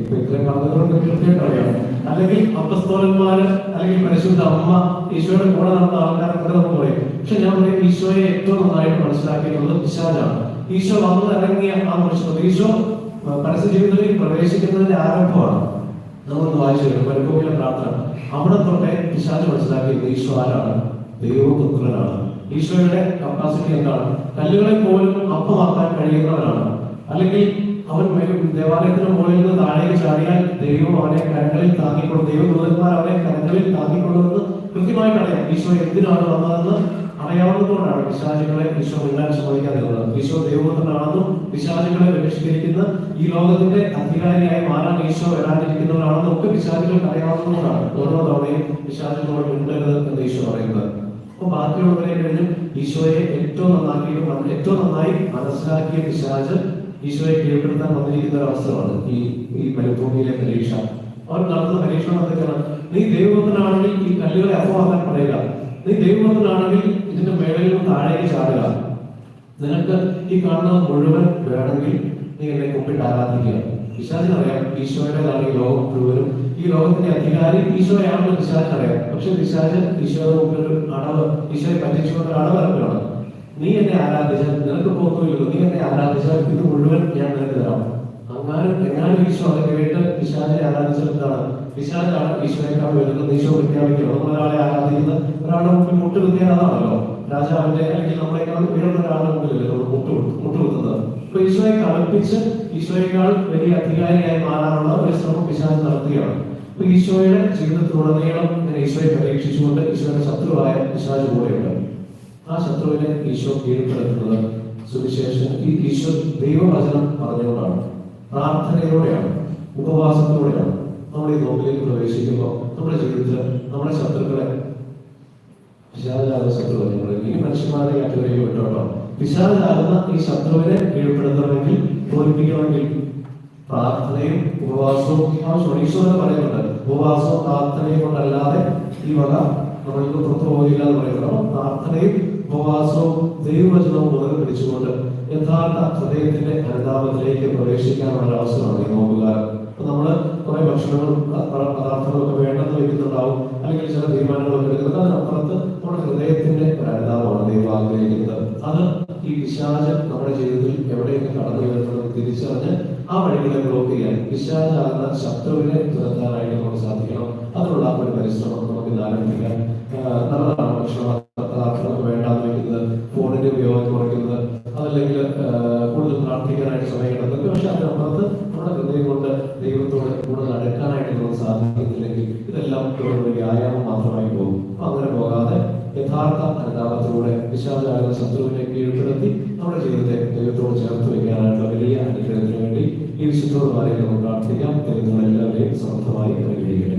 ഇപ്പൊ ഇത്രയും പറഞ്ഞതുകൊണ്ട് കൃത്യമായിട്ട് അറിയാം. അല്ലെങ്കിൽ അപ്പസ്തോലന്മാര്, അല്ലെങ്കിൽ പരിശുദ്ധ അമ്മ, ഈശോയുടെ കൂടെ നടന്ന ആൾക്കാരൊക്കെ നമുക്ക് പറയും. പക്ഷെ ഞാൻ പറയും, ഈശോയെ ഏറ്റവും നന്നായിട്ട് മനസ്സിലാക്കിയിട്ടുള്ളത് പിശാചാണ്. ഈശോ വന്നിറങ്ങിയ ആ നിമിഷം, ഈശോ പരസ്യ ജീവിതത്തിൽ പ്രവേശിക്കുന്നതിന്റെ ആരംഭമാണ്. നമ്മളൊന്ന് വായിച്ചു വരും മരുഭൂമിയിലെ പ്രാർത്ഥന. അവിടെ തൊട്ടേ പിശാച് മനസ്സിലാക്കിയത് ഈശോ ആരാണ്? ദൈവപുത്രനാണ്. ഈശോയുടെ കപ്പാസിറ്റി എന്താണ്? കല്ലുകളെ പോലും അപ്പമാക്കാൻ കഴിയുന്നവനാണ്. അല്ലെങ്കിൽ അവൻ ദേവാലയത്തിന് മുകളിൽ നിന്ന് താഴേക്ക് ചാടിയാൽ ദൈവം അവനെ കരങ്ങളിൽ താങ്ങിക്കൊള്ളും, ദൈവദൂതന്മാർ അവനെ കരങ്ങളിൽ താങ്ങിക്കൊള്ളുമെന്ന് കൃത്യമായിട്ട് അറിയാം. ഈശോ എന്തിനാണ് വന്നതെന്ന് അറിയാവുന്നതുകൊണ്ടാണ് പിശാചുകളെ ഈശോ മിണ്ടാൻ സമ്മതിക്കാതിരുന്നത്. ഈശോ ദൈവപുത്രനാണെന്നും പിശാചുകളെ ബഹിഷ്കരിക്കുന്ന ഈ ലോകത്തിന്റെ അധികാരിയായി മാറാൻ ഈശോ വരാനിരിക്കുന്നവരാണെന്നും ഒക്കെ പിശാചുകൾക്ക് അറിയാവുന്നതുകൊണ്ടാണ് ഓരോ തവണയും പിശാചുകളോട് മിണ്ടരുത് എന്ന് ഈശോ പറയുന്നത്. അപ്പൊ ബാക്കിയുള്ളവരെ കഴിഞ്ഞ് ഈശോയെ ഏറ്റവും നന്നായി മനസ്സിലാക്കിയ പിശാച് ഈശോയെ കീഴ്പ്പെടുത്താൻ വന്നിരിക്കുന്ന ഒരു അവസരമാണ് ഈ മരുഭൂമിയിലെ പരീക്ഷ. അവർ നടത്തുന്ന പരീക്ഷണം എന്തൊക്കെയാണ്? നീ ദൈവപുത്രനാണെങ്കിൽ ഈ കല്ലുകളെ അപ്പമാക്കാൻ പറയുക, നീ ദൈവപുത്രനാണെങ്കിൽ ഇതിന്റെ മേളിൽ നിന്ന് താഴേക്ക് ചാടുക, നിനക്ക് ഈ കാണുന്നത് മുഴുവൻ വേണമെങ്കിൽ നീ എന്നെ കുപ്പിട്ട് ആരാധിക്കുക. പിശാചിനറിയാം ഈശോയുടേതാണ് ഈ ലോകം മുഴുവനും, ഈ ലോകത്തിന്റെ അധികാരി ഈശോയാണെന്ന് പിശാചിനറിയാം. പക്ഷെ പിശാച് ഈശോയുടെ മുമ്പിൽ ഒരു അടവ്, ഈശോയെ പറ്റിച്ചുകൊണ്ട് ഒരു അടവിറക്കുകയാണ്. നീ എന്നെ ആരാധിച്ചാൽ, നിനക്ക് പോകുന്നില്ലല്ലോ, നീ എന്നെ ആരാധിച്ചാൽ ഇത് മുഴുവൻ ഞാൻ നിനക്ക് തരാം. എങ്ങാനും ഈശോ അത് കേട്ട് പിശാചിനെ ആരാധിച്ചാൽ എന്താണ്? പിശാചാണ് ഈശോയേക്കാൾ വരുന്നത് ഈശോ പ്രഖ്യാപിക്കണം. നമ്മൾ ഒരാളെ ആരാധിക്കുന്നത്, ഒരാളുടെ മുമ്പിൽ മുട്ടുകുത്തിയാൽ അതാണല്ലോ. രാജാവിന്റെ അല്ലെങ്കിൽ നമ്മളെക്കാൾ ഉയർന്ന ഒരാളുടെ മുമ്പിലല്ലേ നമ്മൾ മുട്ടുകുത്തുന്നത്. അപ്പൊ ഈശോയെ കളിപ്പിച്ച് ഈശോയേക്കാൾ വലിയ അധികാരിയായി മാറാനുള്ള ഒരു ശ്രമം പിശാച് നടത്തുകയാണ്. അപ്പൊ ഈശോയുടെ ജീവിതത്തിലുടനീളം ഇങ്ങനെ ഈശോയെ പരീക്ഷിച്ചുകൊണ്ട് ഈശോയുടെ ശത്രുവായ പിശാച് കൂടെയുണ്ട്. ആ ശത്രുവിനെ ഈശോ കീഴ്പ്പെടുത്തുന്നത് സുവിശേഷം ഈ ഈശോ ദൈവവചനം പറഞ്ഞുകൊണ്ടാണ്, പ്രാർത്ഥനയിലൂടെയാണ്, ഉപവാസത്തിലൂടെയാണ്. നമ്മൾ ഈ നോക്കിലേക്ക് പ്രവേശിക്കുമ്പോൾ നമ്മുടെ ജീവിതത്തിൽ നമ്മുടെ ശത്രുക്കളെ, പിശാചാകുന്ന ശത്രുവിനെ ഇനി മനുഷ്യന്മാരെ കാറ്റഗറിയിൽ വിട്ടോട്ടോ, പിശാചാകുന്ന ഈ ശത്രുവിനെ കീഴ്പ്പെടുത്തണമെങ്കിൽ, തോൽപ്പിക്കണമെങ്കിൽ പ്രാർത്ഥനയും ഉപവാസവും ആവശ്യമാണ്. ഈശോ തന്നെ പറയുന്നുണ്ട്, ഉപവാസവും പ്രാർത്ഥനയും കൊണ്ടല്ലാതെ ഈ വക നമ്മൾക്ക് പുറത്തു പോകില്ല എന്ന് പറയുന്നത്. പ്രാർത്ഥനയും ഉപവാസവും ദൈവവചനവും മുതൽ പിടിച്ചുകൊണ്ട് യഥാർത്ഥ ഹൃദയത്തിന്റെ അനുതാപത്തിലേക്ക് പ്രവേശിക്കാനുള്ള അവസരമാണ് ഈ നോമ്പുകാലം. അപ്പൊ നമ്മള് കുറെ ഭക്ഷണങ്ങളും പദാർത്ഥങ്ങളൊക്കെ വേണ്ടെന്ന് വെക്കുന്നുണ്ടാവും, അല്ലെങ്കിൽ ചില തീരുമാനങ്ങളൊക്കെ എടുക്കുന്നത്. അതിനപ്പുറത്ത് നമ്മുടെ ഹൃദയത്തിന്റെ ഒരു അനുതാപമാണ് ദൈവം ആഗ്രഹിക്കുന്നത്. അത് ഈ പിശാച് നമ്മുടെ ജീവിതത്തിൽ എവിടെയൊക്കെ കടന്നു വരുന്നത് തിരിച്ചറിഞ്ഞ് ആ വഴികളെ ബ്ലോക്ക് ചെയ്യാൻ, പിശാചാകുന്ന ശത്രുവിനെ തുരത്താനായിട്ട് നമുക്ക് സാധിക്കണം. അതിനുള്ള ഒരു പരിശ്രമം നമുക്ക് ഇന്ന് ആരംഭിക്കാം. നല്ലതാണ് ഭക്ഷണ പദാർത്ഥങ്ങൾ വേണ്ടാന്ന് വെക്കുന്നത്, ഫോണിന്റെ ഉപയോഗം കുറയ്ക്കുന്നത്, അതല്ലെങ്കിൽ കൂടുതൽ പ്രാർത്ഥിക്കാനായിട്ട് സമയം കിട്ടുന്നത്. പക്ഷെ അതിനപ്പുറത്ത് നമ്മുടെ ഹൃദയം കൊണ്ട് ദൈവത്തോട് കൂടുതൽ അടുക്കാനായിട്ട് നമുക്ക് സാധിക്കുന്നില്ലെങ്കിൽ ഇതെല്ലാം ഒരു വ്യായാമം മാത്രമായി പോകും. അപ്പൊ അങ്ങനെ പോകാതെ യഥാർത്ഥ അനുതാപത്തിലൂടെ പിശാചാകുന്ന ശത്രുവിനെ കീഴ്പ്പെടുത്തി നമ്മുടെ ജീവിതത്തെ ദൈവത്തോട് ചേർത്ത് വയ്ക്കാനായിട്ടുള്ള വലിയ അനുഗ്രഹത്തിന് വേണ്ടി ഈ വിശുദ്ധോടുമാരെ നമുക്ക് പ്രാർത്ഥിക്കാം. ദൈവങ്ങൾ എല്ലാവരെയും സമർത്ഥമായി അനുഗ്രഹിക്കട്ടെ.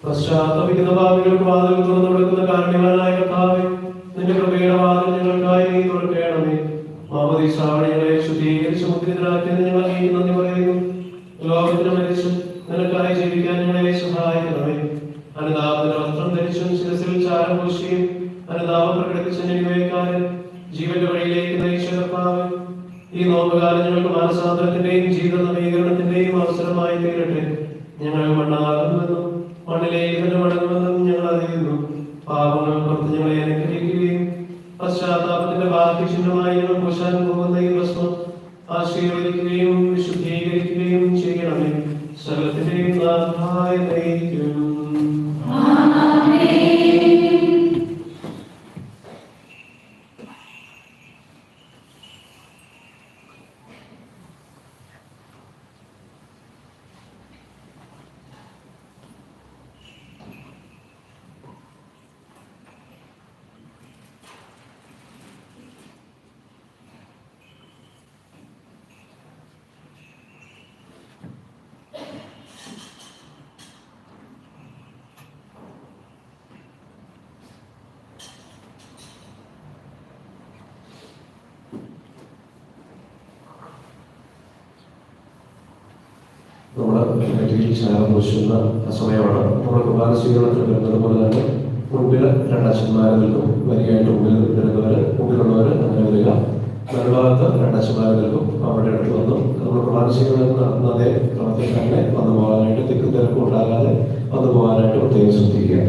പശ്ചാത്തപിക്കുന്ന ഭാവികൾക്ക് വാതിൽ തുറന്നു കൊടുക്കുന്ന കാരുണ്യവാനായ കർത്താവേ, നിന്റെ കൃപയുടെ വാതിൽ ഞങ്ങൾക്കായി നീ തുറക്കണമേ. മാമോദീസാവണികളെ ശുദ്ധീകരിച്ച് മുദ്രിതരാക്കിയത് ഞങ്ങൾ നീ നന്ദി പറയുന്നു. ലോകത്തിന് മരിച്ചു നിനക്കായി ജീവിക്കാൻ ഞങ്ങളെ സഹായിക്കണമേ. അനുതാപത്തിന്റെ വസ്ത്രം ധരിച്ചും ശിരസിൽ ചാരം പൂശിയും അനുതാപം പ്രകടിപ്പിച്ച നിവേക്കാരൻ ജീവന്റെ വഴിയിലേക്ക് നയിച്ച കർത്താവേ, ഈ നോമ്പുകാലം ഞങ്ങൾക്ക് മാനസാന്തരത്തിന്റെയും ജീവിത നവീകരണത്തിന്റെയും അവസരമായി തീരട്ടെ. ഞങ്ങൾ മണ്ണാകുന്നുവെന്നും മണ്ണിലേക്ക് തന്നെ മടങ്ങുമെന്നും ഞങ്ങൾ അറിയുന്നു. പാപങ്ങൾ പുറത്ത് ഞങ്ങളെ അനുഗ്രഹിക്കുകയും പശ്ചാത്താപത്തിന്റെ ബാക്കി ചിഹ്നമായി ഞങ്ങൾ പൂശാൻ പോകുന്ന ഈ ഭസ്മം ആശീർവദിക്കുകയും വിശുദ്ധീകരിക്കുകയും ചെയ്യണമേ. സകലത്തിന്റെയും നാഥായ നയിക്കും. നമ്മുടെ ചാരം പൂശുന്ന സമയമാണ്. നമ്മുടെ കുർബാന സ്വീകരണത്തിൽ വരുന്നത് പോലെ തന്നെ മുൻപിൽ രണ്ടച്ഛന്മാർ നിൽക്കും. വരിയായിട്ട് മുമ്പിലുള്ളവർ അങ്ങനെ വരിക. മറുഭാഗത്ത് രണ്ടച്ഛന്മാർ നിൽക്കും. അവരുടെ അടുത്ത് വന്നു നമ്മൾ പ്രധാനശീലം നടത്തുന്ന അതേ ക്രമത്തിൽ തന്നെ വന്നു പോകാനായിട്ട് തിക്കും തിരക്കും ഉണ്ടാകാതെ വന്നു പോകാനായിട്ട് പ്രത്യേകം ശ്രദ്ധിക്കുക.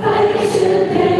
പരിശുദ്ധൻ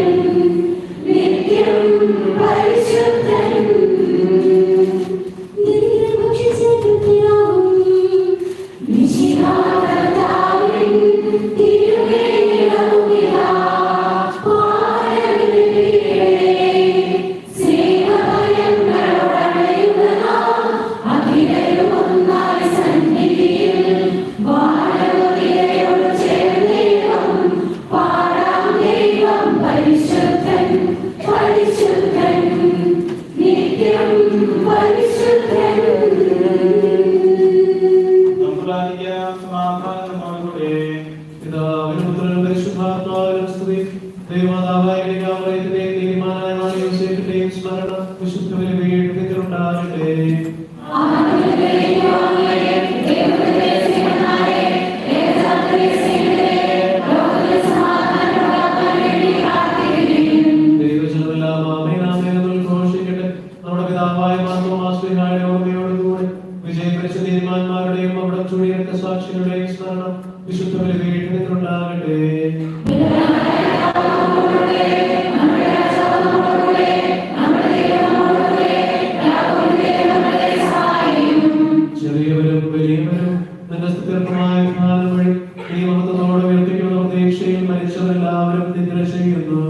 ദൈവമാതാവായ കന്യകാമറിയത്തിന്റെയും നീതിമാനായ യോസേഫിന്റെയും സ്മരണ വിശുദ്ധ ബലിപീഠത്തിലുണ്ടാകട്ടെ. ദൈവജനമെല്ലാം ആമേൻ ആമേൻ എന്ന് ഉദ്ഘോഷിക്കട്ടെ. നമ്മുടെ പിതാവായ മാർത്തോമാശ്ലീഹായുടെ ഓർമ്മയോടുകൂടി വിജയപരിച്ച നീതിമാന്മാരുടെയും അവിടെ ചുഴിയെടുത്ത സാക്ഷികളുടെയും സ്മരണം വിശുദ്ധ ബലിപീഠത്തിലുണ്ടാകട്ടെ. ചെറിയവരും വലിയവരും നിന്റെ സ്തുത്യർഹമായ ജ്ഞാനം വഴി നീ മഹത്വത്തോടെ ഉയർത്തിക്കുന്ന പ്രതീക്ഷയിൽ മരിച്ചവരെല്ലാവരും നിദ്ര ചെയ്യുന്നു.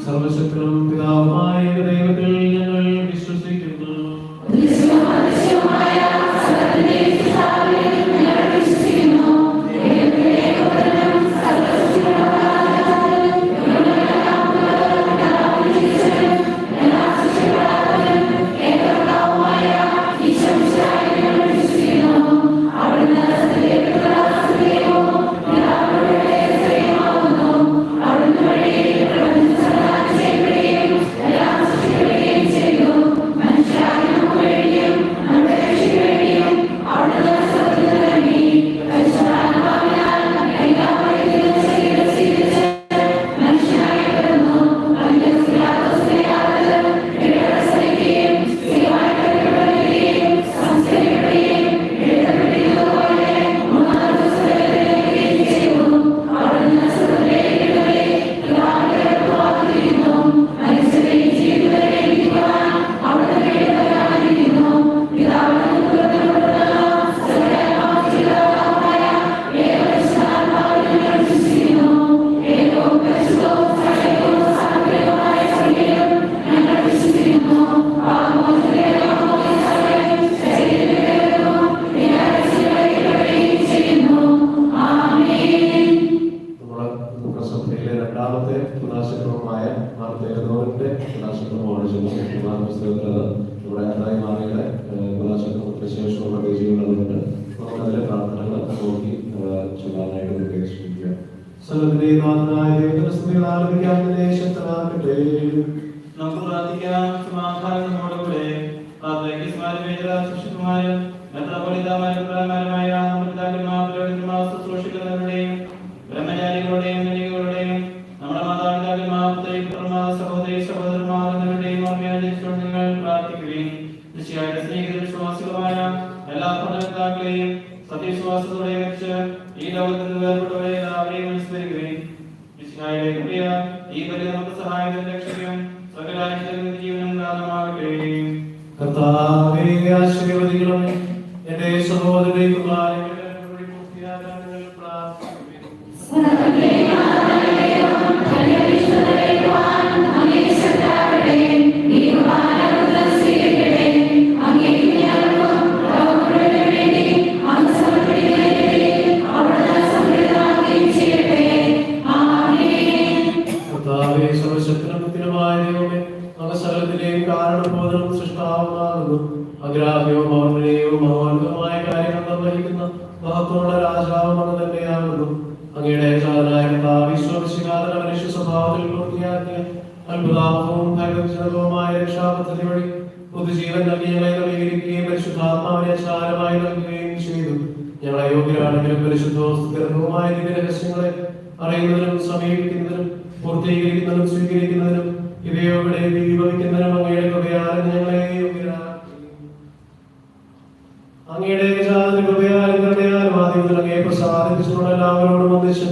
സർവശക്തനും പിതാവുമായ ദൈവത്തിൽ ഞങ്ങൾ വിശ്വസിക്കുന്നു. രണ്ടാമത്തെ കലാശക്രമമായ മാർത്തേനോറിന്റെ കലാശക്രമമാണ് ചെന്ന പുസ്തകത്തിൽ നമ്മുടെ അതായി മാറിയുടെ കലാശക്രമത്തിന് ശേഷമുള്ള പേജുകളുണ്ട്. നമുക്കതിലെ പ്രാർത്ഥനകൾ നോക്കി ചൊല്ലാനായിട്ട് ഉപയോഗിച്ചിരിക്കുക. സ്ഥലത്തിന്റെയും നാഥനായ ദൈവത്തിന്റെ സ്തുതികൾ ആലപിക്കാവുന്നതിനെ ശക്തമാക്കട്ടെ. നമുക്ക് പ്രാർത്ഥിക്കാം. സമാധാനം നമ്മോടുകൂടെ. പ്രാർത്ഥനയ്ക്ക് ശിശുക്കുമാരും മെത്രാപ്പൊലീത്താമാരുമായ നമ്മുടെ പിതാക്കന്മാർ ശുശ്രൂഷിക്കുന്നവരുടെയും ബ്രഹ്മചാരികളുടെയും കന്യകകളുടെയും നമ്മുടെ മാതാപിതാക്കന്മാർ പുത്രന്മാർ സഹോദരി സഹോദരന്മാർ എന്നിവരുടെയും ഓർമ്മയാചരിച്ചുകൊണ്ട് നിങ്ങൾ പ്രാർത്ഥിക്കുകയും നിശ്ചയമായിട്ട് സ്നേഹിത വിശ്വാസികളുമായ എല്ലാ ഭരണകർത്താക്കളെയും സത്യവിശ്വാസത്തോടെ വെച്ച് ഈ ലോകത്തിൽ നിന്ന് വേർപെട്ടവരെ എല്ലാവരെയും അനുസ്മരിക്കുകയും ഈ ബലി നമുക്ക് സഹായത്തിന് രക്ഷയും സകലാശയുടെ ജീവനും കാരണമാകട്ടെ. കർത്താവേ ആശീർവദിക്കണമേ. എന്റെ സഹോദരന്മാരെ അഗ്രാഹ്യവും മൗനനീയവും മഹോന്നതമായ കാര്യങ്ങൾ നിർവഹിക്കുന്ന മഹത്വമുള്ള രാജാവും അങ്ങ് തന്നെയാകുന്നു. അങ്ങയുടെ സാധനായ വിശ്വസിക്കാതെ മനുഷ്യ സ്വഭാവത്തിൽ പൂർത്തിയാക്കിയ അത്ഭുതാത്മവും ഭയജനകവുമായ രക്ഷാപദ്ധതി വഴി പുതുജീവൻ നൽകി ഞങ്ങളെ നവീകരിക്കുകയും പരിശുദ്ധാത്മാവിനെ ചാരമായി നൽകുകയും ചെയ്തു. ഞങ്ങളെ യോഗ്യരാണെങ്കിലും പരിശുദ്ധവും സ്ഥിരവുമായ രഹസ്യങ്ങളെ അറിയുന്നതിനും സമീപിക്കുന്നതിനും പൂർത്തീകരിക്കുന്നതിനും സ്വീകരിക്കുന്നതിനും ഇവയോടെ വിഭവിക്കുന്നതിനും അങ്ങയുടെ കൃപയാൽ ഞങ്ങളെ യോഗ്യരാണ്. അങ്ങയുടെ കൃപയാലും കരുണയാലും ആദ്യം മുതൽ അങ്ങയെ പ്രസാദിപ്പിച്ചുകൊണ്ട് എല്ലാവരോടും ഒന്നിച്ച്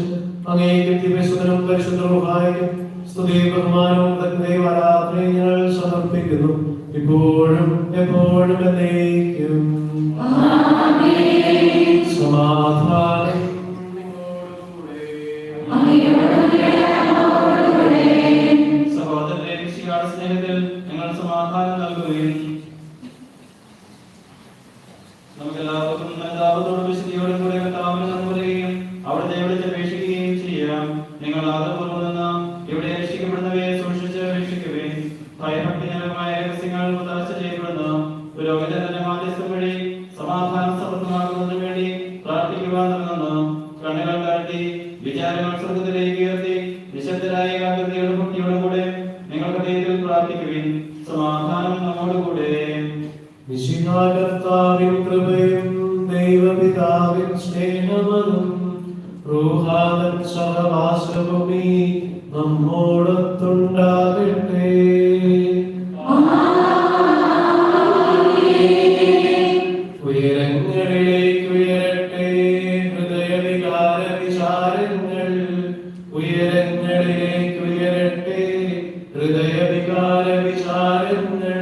അങ്ങേക്കും ദിവസത്തിനും പരിശുദ്ധവുമായും സ്തുതിയും ബഹുമാനവും തന്നെയും ആരാധനയും ഞങ്ങൾ സമർപ്പിക്കുന്നു, ഇപ്പോഴും എപ്പോഴും എന്നേക്കും. സമാധാനം സഹോദരന്റെ സ്നേഹത്തിൽ ഞങ്ങൾ സമാധാനം നൽകുകയും നമുക്കെല്ലാവർക്കും മനതാപത്തോടും വിശുദ്ധിയോടും കൂടെ കർത്താവിനെ നന്ദിക്കുകയും അവിടുത്തെ വിളിച്ച് അപേക്ഷിക്കുകയും ചെയ്യാം. നിങ്ങൾ ആദരപൂർവ്വം നിന്ന് ഇവിടെ രക്ഷിക്കപ്പെടുന്നവയെ സൂക്ഷിച്ച് രക്ഷിക്കുകയും ഭയഭക്തിജനകമായ രഹസ്യങ്ങൾ ഉദാശ ചെയ്യപ്പെടുന്ന പുരോഹിതന്റെ മാധ്യസ്ഥം വഴി സമാധാനം സമൃദ്ധമാകുന്നതിന് വേണ്ടി പ്രാർത്ഥിക്കുവാൻ തുടങ്ങുന്നു. കണ്ണുകൾ താഴ്ത്തി വിചാരങ്ങൾ സ്വർഗത്തിലേക്ക് ഉയർത്തി നിശബ്ദരായ ഏകാഗ്രതയോടും ഭക്തിയോടും കൂടെ നിങ്ങൾക്ക് ദൈവത്തിൽ പ്രാർത്ഥിക്കുവിൻ. സമാധാനം നമ്മോടുകൂടെ. വിശുദ്ധാകർത്താവിൻ കൃപയും ദൈവപിതാവിൻ സ്നേഹമതും റൂഹാദൻ സഹവാസവുമീ നമ്മോടൊത്തുണ്ടാകട്ടെ. ഉയരങ്ങളിലേക്ക് ഉയരട്ടെ ഹൃദയവികാര വിചാരങ്ങൾ, ഉയരങ്ങളിലേക്ക് ഉയരട്ടെ ഹൃദയവികാര വിചാരങ്ങൾ.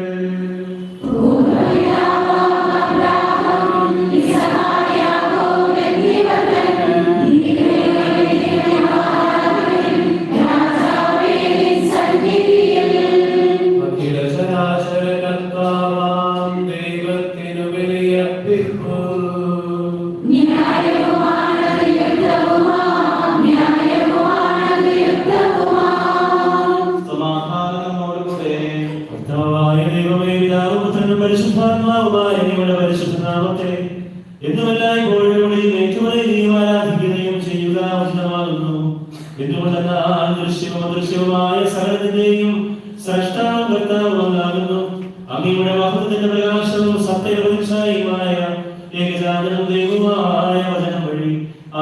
പരിശുദ്ധാത്മാവുമായ അങ്ങയുടെ പരിശുദ്ധ നാമത്തെ എന്നുമെല്ലായ്പ്പോഴും ഏറ്റുപറയുകയും ആരാധിക്കുകയും ചെയ്യുക ഉചിതമാകുന്നു. എന്തുകൊണ്ടെന്നാൽ ദൃശ്യവും അദൃശ്യവുമായ സകലത്തിന്റെയും സ്രഷ്ടാവും കർത്താവുമാകുന്നു. അങ്ങയുടെ മഹത്വത്തിന്റെ പ്രകാശവും സത്യപ്രതിച്ഛായയുമായ ഏകജാതനും ദൈവവുമായ വചനം വഴി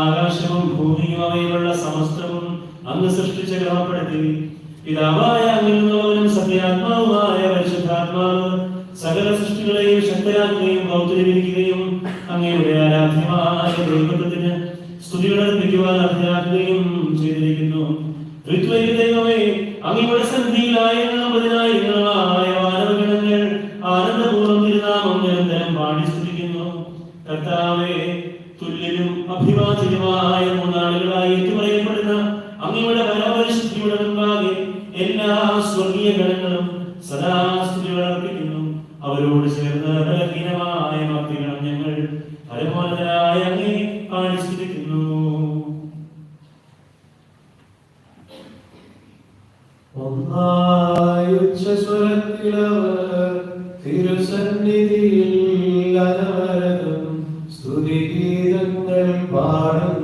ആകാശവും ഭൂമിയും അവയിലുള്ള സമസ്തവും അങ്ങ് സൃഷ്ടിച്ച് ക്രമപ്പെടുത്തി. പിതാവായ അങ്ങിൽ നിന്നുള്ളവനും സത്യാത്മാവുമായ പരിശുദ്ധാത്മാവ് സകല സൃഷ്ടികളെയും ശക്തരാക്കുകയും ഭൗതികരിക്കുകയും അങ്ങയുടെ ആരാധ്യമായ ദൈവത്വത്തിന് സ്തുതികൾ അർപ്പിക്കുവാൻ അർഹരാക്കുകയും ചെയ്തിരിക്കുന്നു. ത്രിത്വൈക ദൈവമേ, അങ്ങയുടെ സന്നിധിയിൽ ആയിരങ്ങളായ വാനവഗണങ്ങൾ ആനന്ദപൂർവ്വം തിരുനാമം നിരന്തരം പാടി സ്തുതിക്കുന്നു. കർത്താവേ, തുല്യനും അഭിവാചകമായ മൂന്നാളുകളായി ഏറ്റുപറയപ്പെടുന്ന അങ്ങയുടെ പരമപരിശുദ്ധിയുടെ മുൻപാകെ എല്ലാ സ്വർഗീയ ഗണങ്ങളും സദാ സ്തുതികൾ അർപ്പിക്കുന്നു. അവരോട് ചേർന്ന് ബലഹീനമായ ഭക്തികളും ഞങ്ങൾ പരമോന്നതനായ അങ്ങേ പാടി സ്തുതിക്കുന്നു. ഒന്നായി ഉച്ചസ്വരത്തിലവർ തിരുസന്നിധിയിൽ അനവരതം സ്തുതിഗീതങ്ങൾ പാടുന്നു.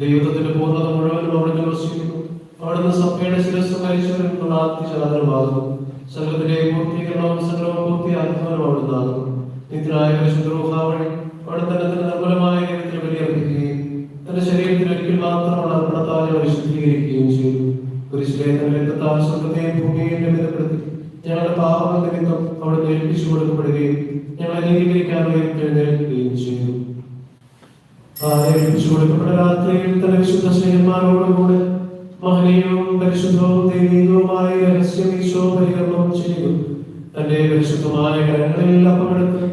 ദൈവത്തിന്റെ പൂർണ്ണത മുഴുവനും അവിടെ നിവസിക്കുന്നു. അവിടുന്ന് സഭയുടെ ശിരസ് മരിച്ചവരും ആത്മചാതനമാകുന്നു. സകലത്തിന്റെ പൂർത്തീകരണവും സകലവും പൂർത്തിയാക്കുന്നവരും അവിടുന്നാകുന്നു. നിത്യനായ പരിശുദ്ധ റൂഹ വഴി അവിടെ തന്നെ നിർമ്മലമായ ദൈവത്തിന് ബലിയർപ്പിക്കുകയും തന്റെ ശരീരത്തിൽ ഒരിക്കൽ മാത്രമുള്ള അർപ്പണത്താൽ പരിശുദ്ധീകരിക്കുകയും ചെയ്തു. കുരിശിലെ തന്റെ രക്തത്താൽ സ്വർഗ്ഗത്തെയും ഭൂമിയെയും ബന്ധപ്പെടുത്തി ഞങ്ങളുടെ പാപങ്ങൾ നിമിത്തം അവിടെ ഏൽപ്പിച്ചു കൊടുക്കപ്പെടുകയും ഞങ്ങളെ നീതീകരിക്കാൻ എഴുന്നേൽക്കുകയും ചെയ്തു. ഏൽപ്പിച്ചു കൊടുക്കപ്പെട്ട രാത്രിയിൽ തന്റെ വിശുദ്ധ സ്നേഹന്മാരോടുകൂടെ മഹനീയവും പരിശുദ്ധവും ദൈവികവുമായ രഹസ്യം ഈശോ പരികർമ്മം ചെയ്തു. തന്റെ പരിശുദ്ധമായ കരങ്ങളിൽ അപ്പമെടുത്ത്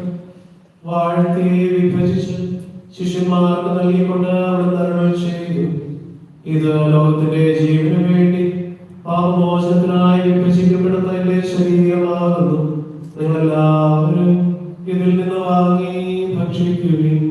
വാഴ്ത്തി വിഭജിച്ച് ശിഷ്യന്മാർക്ക് നൽകിക്കൊണ്ട് അവിടുന്ന് അരുളി ചെയ്തു. ഇത് ലോകത്തിന്റെ ജീവന് വേണ്ടി പാപമോചനത്തിനായി വിഭജിക്കപ്പെടുന്ന എന്റെ ശരീരമാകുന്നു. നിങ്ങളെല്ലാവരും ഇതിൽ നിന്ന് വാങ്ങി ഭക്ഷിക്കുകയും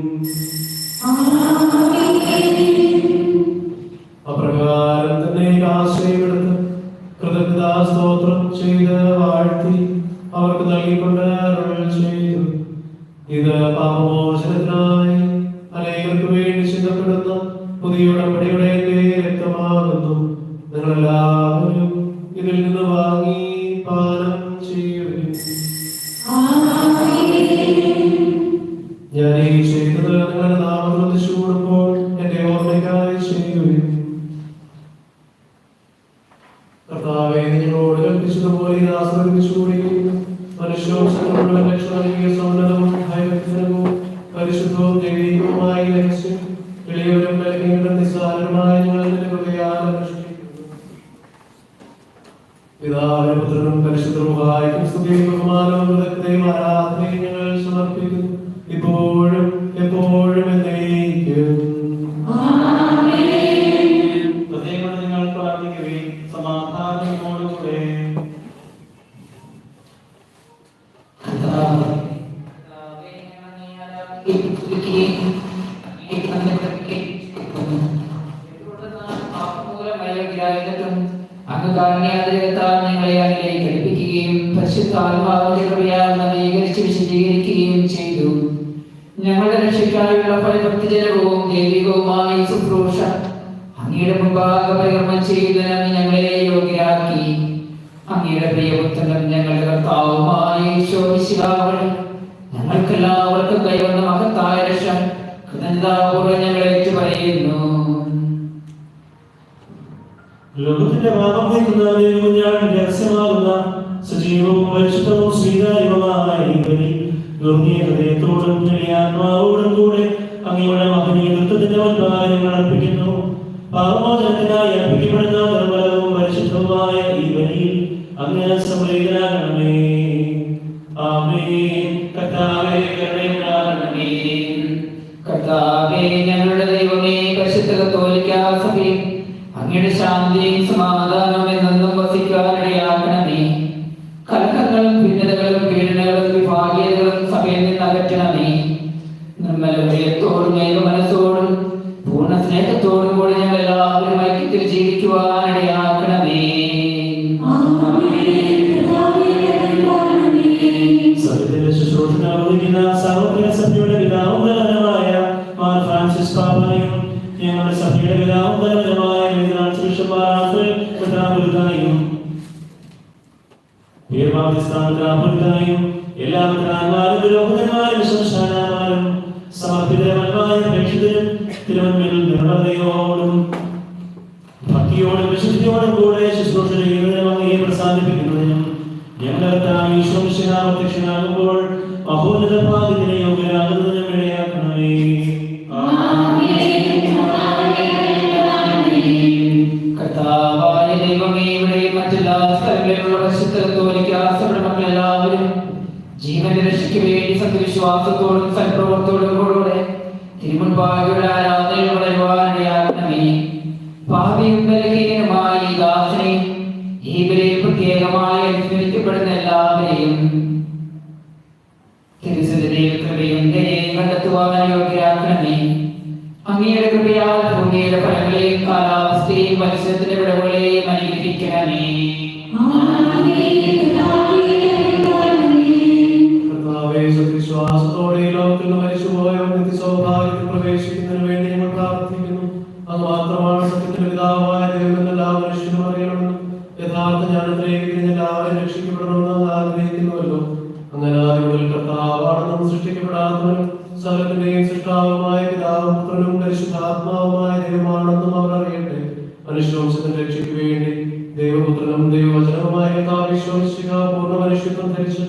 പിതാവിനും പുത്രനും പരിശുദ്ധരുമായും സ്തുതിയും ബഹുമാനവും വിദഗ്ധയും ആരാധനയും ഞങ്ങൾ സമർപ്പിക്കുന്നു, ഇപ്പോഴും എപ്പോഴും എന്നേക്കും. പ്രത്യേകം നിങ്ങൾ പ്രാർത്ഥിക്കുകയും സമാധാനത്തോടുകൂടെ അങ്ങ് കാരുണ്യാതിരകത്താൽ ഞങ്ങളെ അങ്ങിലേക്ക് ഘടിപ്പിക്കുകയും പരിശുദ്ധാത്മാവിന്റെ കൃപയാൽ നവീകരിച്ച് വിശദീകരിക്കുകയും ചെയ്തു. ഞങ്ങളുടെ രക്ഷയ്ക്കായുള്ള ഫലഭക്തിജനകവും ദൈവികവുമായ ശുശ്രൂഷ അങ്ങയുടെ മുമ്പാകെ പരികർമ്മം ചെയ്യുന്നതിന് ഞങ്ങളെ യോഗ്യരാക്കി. അങ്ങയുടെ പ്രിയപുത്രനും ഞങ്ങളുടെ കർത്താവുമായ ഈശോമിശിഹാവഴി ഞങ്ങൾക്കെല്ലാവർക്കും കൈവന്ന മഹത്തായ രക്ഷ കൃതജ്ഞതാപൂർവ്വം ഞങ്ങൾ ഏറ്റുപറയുന്നു. ലോകത്തിന്റെ പാപം നീക്കുന്നവരെയും ഞാൻ രഹസ്യമാകുന്ന സജീവവും പരിശുദ്ധവും സ്വീകാര്യവുമായ ഈ ബലി ദുർനീയ ഹൃദയത്തോടും ആത്മാവോടും കൂടെ അങ്ങയുടെ മഹനീയ നൃത്തത്തിന്റെ മുൻപാകെ ഞങ്ങൾ അർപ്പിക്കുന്നു. പാപമോചനത്തിനായി അർപ്പിക്കപ്പെടുന്ന നിർമ്മലവും പരിശുദ്ധവുമായ ഈ ബലിയിൽ അങ്ങ് സംപ്രീതനാകണമേ. ആമേൻ. കർത്താവേ കരുണയുണ്ടാകണമേ. കർത്താവേ ഞങ്ങളുടെ ദൈവമേ, പരിശുദ്ധ കത്തോലിക്കാ സഭയിൽ അങ്ങയുടെ ശാന്തിയും സമാധാനവും എന്നും വസിക്കാനിടയാക്കണമേ. കലഹങ്ങളും ഭിന്നതകളും പീഡനങ്ങളും വിഭാഗീയതകളും സഭയിൽ നിന്ന് അകറ്റണമേ. നിർമ്മല ഹൃദയത്തോടും ഏക മനസ്സോടും പൂർണ്ണ സ്നേഹത്തോടും കൂടി ഞങ്ങൾ എല്ലാവരും ഐക്യത്തിൽ ജീവിക്കുവാനിടയാക്കണമേ. സഭയുടെ ശുശ്രൂഷ നിർവഹിക്കുന്ന സാർവത്രിക സഭയുടെ പിതാവും തലവനുമായ മാർ ഫ്രാൻസിസ് പാപ്പായും ഞങ്ങളുടെ സഭയുടെ പിതാവും തലവനുമായ എല്ലാ മെത്രാന്മാരും പുരോഹിതന്മാരും ശ്മശാനന്മാരും സമർപ്പിതമായ പ്രേക്ഷിതരും തിരുവന്മയിൽ നിർമ്മലതയോടും ഭക്തിയോടും വിശുദ്ധിയോടും കൂടെ ശുശ്രൂഷ ചെയ്യുന്നതിനും അങ്ങയെ പ്രസാദിപ്പിക്കുന്നതിനും ഞങ്ങളുടെ പ്രത്യക്ഷനാകുമ്പോൾ മഹോന്നത ഭാഗ്യത്തിന് യോഗ്യരാകുന്നതിനും ഇടയാക്കണമേ. കർത്താവായ ദൈവമേ, ഇവിടെയും മറ്റെല്ലാ സ്ഥലങ്ങളിലുള്ള പരിശുദ്ധ കത്തോലിക്കാ സഭയുടെ മക്കളെല്ലാവരും ജീവന്റെ രക്ഷയ്ക്ക് വേണ്ടി സത്യവിശ്വാസത്തോടും സൽപ്രവർത്തനത്തോടും കൂടെ തിരുമുൻപാകെയുള്ള ആരാധനയിൽ വളരുവാനിടയാക്കണമേ. പാപിയും ബലഹീനമായ ഈ ദാസനെ ഈ ബലിയിൽ പ്രത്യേകമായി അനുസ്മരിക്കപ്പെടുന്ന എല്ലാവരെയും തിരുസന്നിധിയിൽ കൃപയും ദയയും കണ്ടെത്തുവാൻ യോഗ്യരാക്കണമേ. അങ്ങയുടെ കൃപയാൽ ഭൂമിയുടെ ഫലങ്ങളെയും കാലാവസ്ഥയെയും മത്സ്യത്തിന്റെ വിളവുകളെയും അനുഗ്രഹിക്കണമേ. കർത്താവേ, സത്യവിശ്വാസത്തോടെ ഈ ലോകത്തിൽ മരിച്ചുപോയവർ നിത്യസൗഭാഗ്യത്തിൽ പ്രവേശിക്കുന്നതിന് വേണ്ടി ഞങ്ങൾ പ്രാർത്ഥിക്കുന്നു. അത് മാത്രമാണ് സത്യത്തിന്റെ പിതാവായ ദൈവം എല്ലാ മനുഷ്യനും അറിയണമെന്നും യഥാർത്ഥ ജ്ഞാനത്തിലേക്ക് എല്ലാവരും രക്ഷിക്കപ്പെടണമെന്ന് ആഗ്രഹിക്കുന്നുവല്ലോ. അങ്ങനെ ആദ്യമുതൽ കർത്താവാണെന്നും സൃഷ്ടിക്കപ്പെടാത്തവനും സകലത്തിന്റെയും സൃഷ്ടാവുമായ പിതാവും പുത്രനും പരിശുദ്ധാത്മാവുമായ ദൈവമാണെന്നും അവർ അറിയട്ടെ. മനുഷ്യവംശത്തിന്റെ രക്ഷയ്ക്ക് വേണ്ടി ദൈവപുത്രനും ദൈവവചനവുമായ പൂർണ്ണ മനുഷ്യത്വം ധരിച്ച്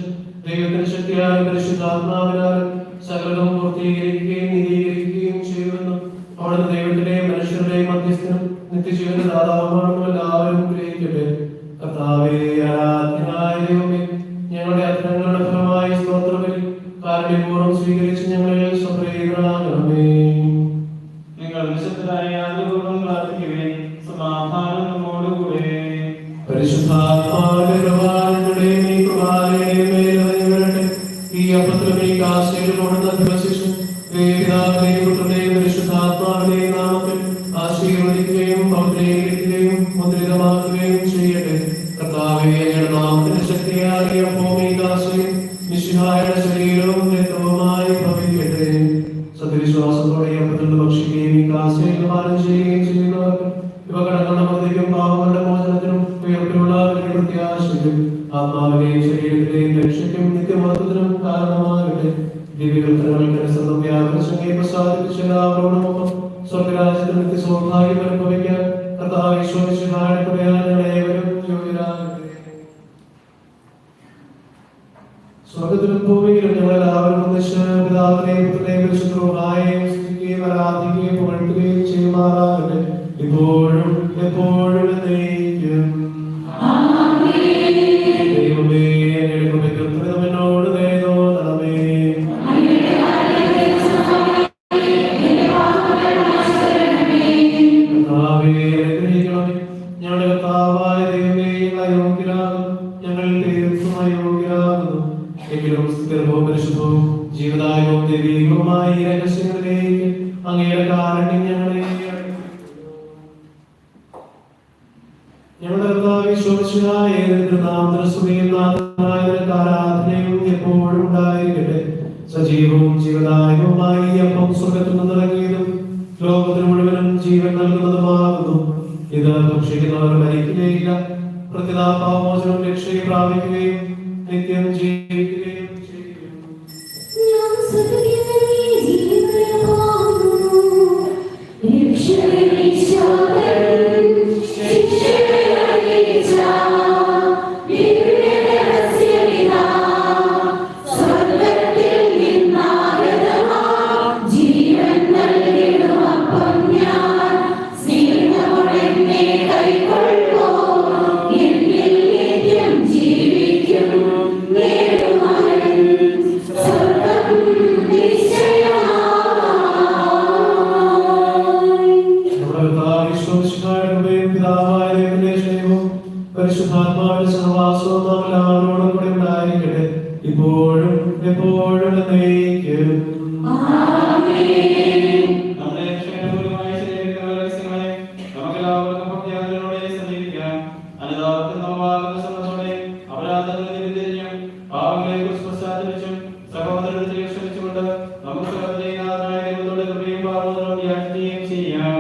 ദൈവത്തിന്റെ ശക്തിയാലും പരിശുദ്ധാത്മാവിനാലും സകലവും പൂർത്തീകരിക്കുകയും നീതീകരിക്കുകയും ചെയ്യുമെന്നും അവിടുന്ന് ദൈവത്തിന്റെയും മനുഷ്യരുടെയും മധ്യസ്ഥനും നിത്യജീവന്റെ ദാതാവുമാണെന്നും എല്ലാവരും ഗ്രഹിക്കട്ടെ. കർത്താവേ, ആരാധ്യനായ ദൈവമേ, ഞങ്ങളുടെ അധരങ്ങളുടെ ഫലമായി സ്തോത്രബലി കാരുണ്യപൂർവ്വം സ്വീകരിച്ച് ഞങ്ങളിൽ സംപ്രീതനാകണമേ. നിങ്ങൾ വിശുദ്ധരായ ആദ്യപൂർവ്വം പ്രാർത്ഥിക്കുകയും സമാധാനം നമ്മോടുകൂടെ. പരിശുദ്ധാത്മാവിന്റെ പ്രഭാതങ്ങളുടെയും ഈ പ്രഭാതങ്ങളുടെയും മേൽ ഇറങ്ങി വരട്ടെ. ഈ അപ്പത്തിലും ഈ കാശയിലും അവിടുന്ന് അധിവസിച്ചു പിതാവിന്റെയും പുത്രന്റെയും പരിശുദ്ധാത്മാവിന്റെയും നാമത്തിൽ ആശീർവദിക്കുകയും പൗത്രീകരിക്കുകയും മുദ്രിതമാക്കുകയും ചെയ്യട്ടെ. കർത്താവേ, ഞങ്ങളുടെ നാമത്തിന്റെ ശക്തിയാൽ ഈ അപ്പവും ഈ കാശയും മിശിഹായുടെ ശരീരവും രക്തവുമായി ഭവിക്കട്ടെ. സത്യവിശ്വാസത്തോടെ ഈ അപ്പത്തിൽ ഭക്ഷിക്കുകയും ഈ കാശയിൽ പാനം ചെയ്യുകയും ചെയ്യുന്നവർക്ക് ഇവ കടങ്ങളുടെ മതിക്കും പാപങ്ങളുടെ മോചനത്തിനും ഉയർപ്പിലുള്ള പ്രത്യാശയ്ക്കും ആത്മാവിന്റെയും ശരീരത്തിന്റെയും രക്ഷയ്ക്കും നിത്യമഹത്വത്തിനും കാരണമാകട്ടെ. ദിവ്യകൃത്യങ്ങൾക്ക് വ്യാപനശങ്കയെ പ്രസാദിപ്പിച്ച എല്ലാവരോടുമൊപ്പം സ്വർഗരാജ്യത്തിൽ നിത്യസൗഭാഗ്യം അനുഭവിക്കാൻ കർത്താവ് ഈശോമിശിഹായുടെ കൃപയാൽ ഞങ്ങളേവരും യോഗ്യരാകട്ടെ. സ്വർഗത്തിലും ഭൂമിയിലും ഞങ്ങളെല്ലാവരും ഒന്നിച്ച് പിതാവിനെയും പുത്രനെയും പരിശുദ്ധ റൂഹായെയും സ്തുതിക്കുകയും ആരാധിക്കുകയും പുകഴ്ത്തുകയും ചെയ്യുമാറാകട്ടെ, ഇപ്പോഴും എപ്പോഴും എന്നേക്കും. ആമേൻ. അനുഗ്രഹിക്കണമേ. ഞങ്ങളുടെ കർത്താവായ ദൈവമേ, ഞങ്ങൾ അയോഗ്യരാകുന്നു, ഞങ്ങൾ തീർത്തും അയോഗ്യരാകുന്നു. എങ്കിലും സ്ഥിരവും പരിശുദ്ധവും ജീവദായകവും ദൈവീകവുമായ ഈ രഹസ്യങ്ങളിലേക്ക് അങ്ങയുടെ കാരുണ്യം ഞങ്ങളെ ഞങ്ങളുടെ കർത്താവേ, ശോഭിച്ചതായ നാമസ്തുതിയും ആരാധനയും എപ്പോഴും ഉണ്ടായിരിക്കട്ടെ. സജീവവും ജീവദായകവുമായി ഈ അപ്പം സ്വർഗ്ഗത്തിൽ നിന്നിറങ്ങിയതും ലോകത്തിന് മുഴുവനും ജീവൻ നൽകുന്നതുമാകുന്നു. ഇത് ഭക്ഷിക്കുന്നവർ മരിക്കുകയില്ല, പ്രതിതാപാമോചനം രക്ഷയെ പ്രാപിക്കുകയും നിത്യം ജീവിക്കുകയും ചെയ്യും. പരിശുദ്ധാത്മാവിന്റെ സഹവാസവും നാം എല്ലാവരോടും കൂടെ ഉണ്ടായിരിക്കട്ടെ, ഇപ്പോഴും എപ്പോഴും എന്നേക്കും. നമ്മുടെ രക്ഷകനപൂർവമായ ശരീരത്തിലുള്ള രഹസ്യങ്ങളെ നമുക്കെല്ലാവർക്കും ഭക്തിയാദരവോടെ സമീപിക്കാം. അനുതാപത്തിൽ നവമാകുന്ന ശ്രമത്തോടെ അപരാധങ്ങളെ തിരിച്ചറിഞ്ഞും പാവങ്ങളെക്കുറിച്ച് പശ്ചാത്തലിച്ചും സഹോദരത്തെ ക്ഷമിച്ചുകൊണ്ട് നമുക്ക് സർവ്വജയനാഥനായ ദൈവത്തോട് കൃപയും പാപങ്ങളും യാചിക്കുകയും ചെയ്യാം.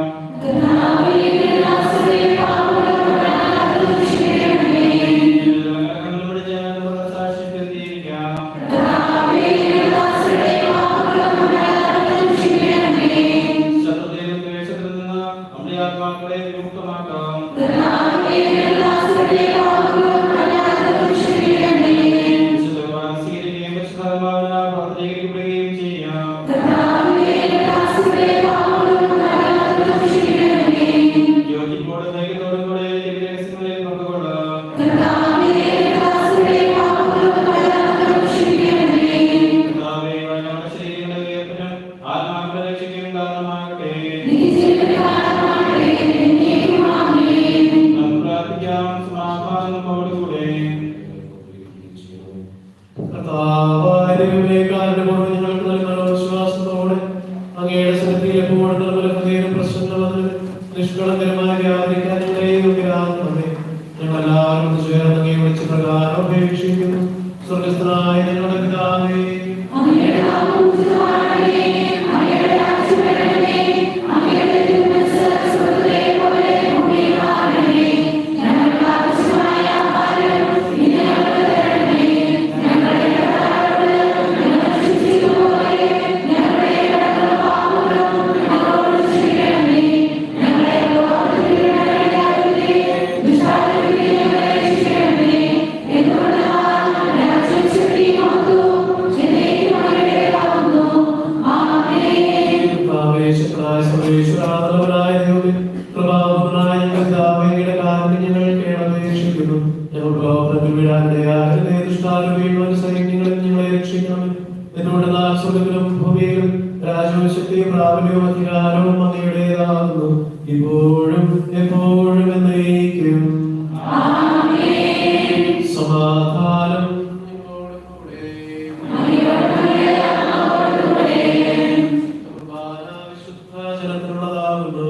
ഇപ്പോഴും എപ്പോഴും എന്നേക്കും. സമാധാനം വിശുദ്ധ ജലത്തിനുള്ളതാകുന്നു.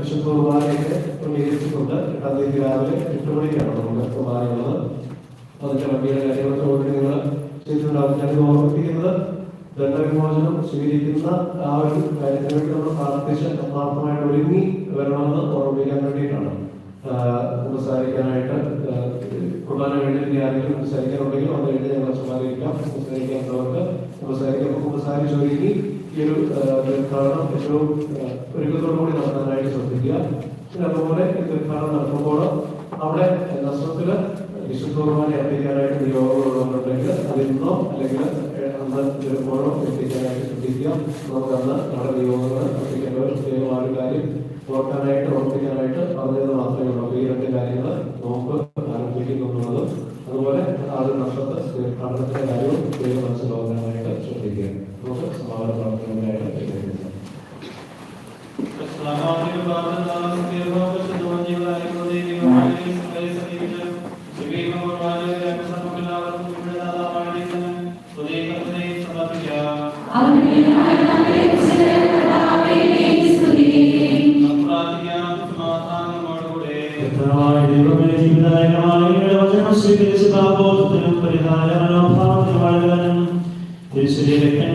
വിശുദ്ധ കുർബാനയൊക്കെ ക്രമീകരിച്ചിട്ടുണ്ട്. 8-ാം തീയതി രാവിലെ 8 മണിക്കാണ് നമുക്ക് കുർബാനയുള്ളത്. അതിന്റെ വണ്ടിയുടെ കാര്യങ്ങളൊക്കെ ഓൾറെഡി നിങ്ങൾ ചെയ്തിട്ടുണ്ടാവും. ഞാനിത് ഓർമ്മിപ്പിക്കുന്നത് ദണ്ഡവിമോചനം സ്വീകരിക്കുന്ന ആ ഒരു കാര്യത്തിന് വേണ്ടി നമ്മൾ പ്രാർത്ഥിച്ച് ആത്മാർത്ഥമായിട്ട് ഒരുങ്ങി വരണമെന്ന് ഓർമ്മിപ്പിക്കാൻ വേണ്ടിയിട്ടാണ്. സംസാരിക്കാനായിട്ട് കുർബാന വേണ്ടി ആരെങ്കിലും സംസാരിക്കാനുണ്ടെങ്കിൽ അത് കഴിഞ്ഞ് ഞങ്ങൾ സമാധാനിക്കാം. സംസാരിക്കാത്തവർക്ക് സംസാരിച്ച് ഒരുങ്ങി ഈ ഒരു തീർത്ഥാടനം ഏറ്റവും ഒരുക്കത്തോടുകൂടി നടത്താനായിട്ട് ശ്രദ്ധിക്കുക. പിന്നെ അതുപോലെ തീർത്ഥാടനം നടത്തുമ്പോൾ അവിടെ നഷ്ടത്തില് വിശുദ്ധ കുർബാന എത്തിക്കാനായിട്ട് നിയോഗങ്ങളുണ്ടെങ്കിൽ അതിന്നോ അല്ലെങ്കിൽ അന്ന് വരുമ്പോഴോ എത്തിക്കാനായിട്ട് ശ്രദ്ധിക്കുക. നമുക്കന്ന് നമ്മുടെ നിയോഗങ്ങൾ എത്തിക്കേണ്ട പ്രത്യേകമായ ഒരു കാര്യം ഓർമ്മിപ്പിക്കാനായിട്ട് പറഞ്ഞത് മാത്രമേ ഉള്ളൂ. ഈ 2 കാര്യങ്ങൾ നോമ്പ് ആരംഭിക്കുന്നുള്ളത് അതുപോലെ ആദ്യ നഷ്ടത്തെ തീർത്ഥാടനത്തിന്റെ കാര്യവും ദൈവം മനസ്സിലാക്കാനായിട്ട് ശ്രദ്ധിക്കുക. നമുക്ക് സമാധാന പ്രവർത്തനങ്ങളായിട്ട്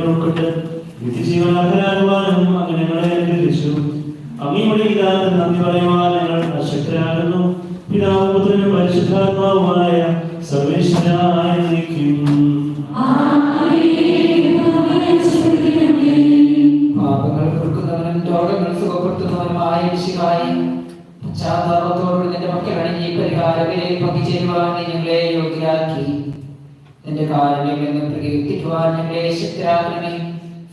ഉൾക്കൊണ്ട് നിത്യജീവനാകാനുവാനും അങ്ങനെ ഞങ്ങളെ അനുഗ്രഹിച്ചു. അങ്ങയുടെ ഇതാകുന്ന നന്ദി പറയുവാൻ ഞങ്ങൾ അശക്തരാകുന്നു. പിതാവും പുത്രനും പരിശുദ്ധാത്മാവുമായ സർവേശ്വരനായ പാപങ്ങൾ കൊടുക്കുന്നവനും രോഗങ്ങൾ സുഖപ്പെടുത്തുന്നവനുമായ യേശുവായി പശ്ചാത്താപത്തോടുകൂടി നിന്റെ മക്കളാണ് ഈ പരിഹാരങ്ങളിൽ പങ്കുചേരുവാൻ നീ ഞങ്ങളെ യോഗ്യരാക്കി. നിന്റെ കാരുണ്യമെന്ന് പ്രകീർത്തിക്കുവാൻ ഞങ്ങളെ ശക്തരാക്കണമേ.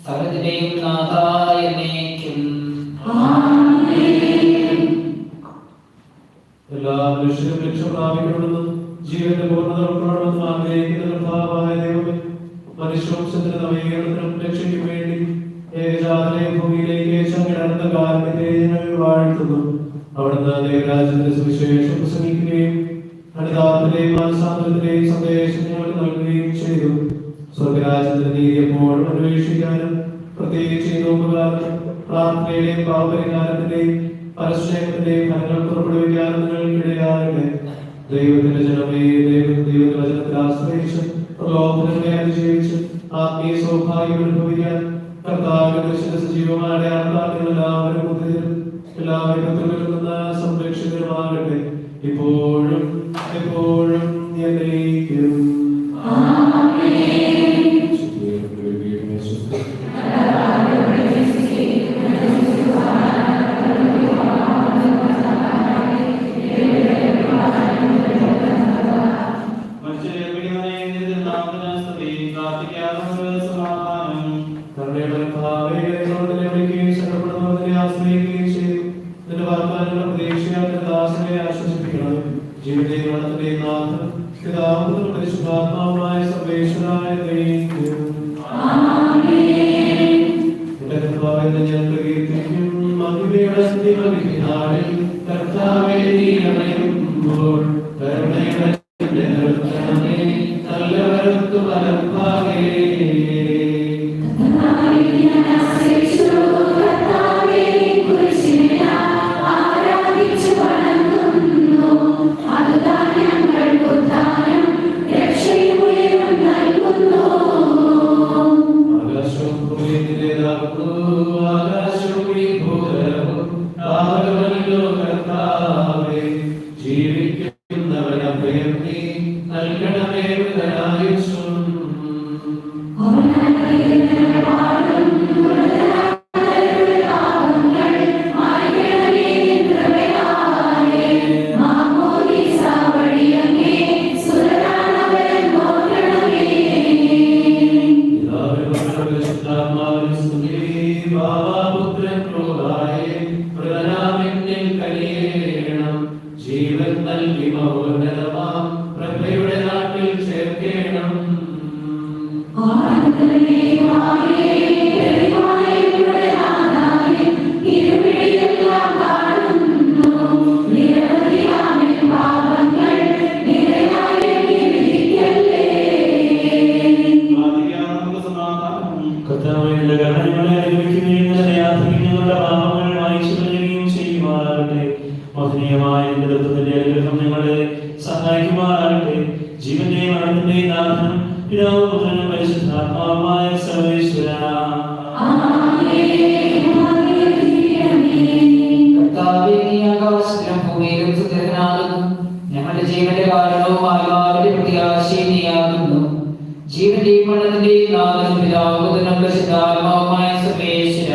സകലത്തിന്റെയും നാഥായ എന്നേക്കും. എല്ലാ മനുഷ്യരും രക്ഷപ്രാപിക്കണമെന്നും ജീവന്റെ പൂർണ്ണത ഉൾക്കൊള്ളണമെന്നും ആഗ്രഹിക്കുന്ന കർത്താവായ ദൈവമേ, മനുഷ്യവംശത്തിന്റെ നവീകരണത്തിനും രക്ഷയ്ക്കും വേണ്ടി ഏകജാതനെ ഭൂമിയിലേക്ക് അയച്ച കാലത്തെ ഞങ്ങൾ വാഴ്ത്തുന്നു. അവിടുന്ന് ദൈവരാജ്യത്തിന്റെ സുവിശേഷം പ്രസംഗിക്കുകയും അനുതാപത്തിന്റെയും മാനസാന്തരത്തിന്റെയും സന്ദേശം ഞങ്ങൾക്ക് നൽകുകയും ചെയ്തു. സ്വർഗരാജ്യത്തിന്റെ നീതി എപ്പോഴും അന്വേഷിക്കാനും പ്രത്യേകിച്ച് നോമ്പുകാലം പ്രാർത്ഥനയുടെയും പാപപരിഹാരത്തിന്റെയും പരസ്നേഹത്തിന്റെയും ഫലങ്ങൾ പുറപ്പെടുവിക്കാനും നിങ്ങൾക്കിടയാകട്ടെ. ദൈവത്തിന്റെ ജനമേ, ദൈവത്തിന്റെ വചനത്തിൽ ആശ്രയിച്ച് പ്രലോഭനങ്ങളെ അതിജീവിച്ച് ആത്മീയ സൗഭാഗ്യം അനുഭവിക്കാൻ കർത്താവിന്റെ സജീവമായ അടയാളത്താൽ എല്ലാവരും എല്ലാവരും നിന്ന് സംരക്ഷിതരുമാകട്ടെ, ഇപ്പോഴും എപ്പോഴും എന്നേക്കും. ആകാശവും ഈ ഭൂതലവും മഹനീയമായ നിന്റെ ദൈവത്തിന്റെ അനുഗ്രഹം ഞങ്ങളെ സഹായിക്കുമാറാകട്ടെ. ജീവന്റെ മരണത്തിന്റെ നാഥനും പിതാവും പുത്രനും പരിശുദ്ധാത്മാവുമായ സർവേശ്വര ഞങ്ങളുടെ ജീവന്റെ കാരണവും ആത്മാവിന്റെ പ്രത്യാശയും നീയാകുന്നു. ജീവന്റെയും മരണത്തിന്റെയും നാഥനും പിതാവും പുത്രനും പരിശുദ്ധാത്മാവുമായ സർവേശ്വര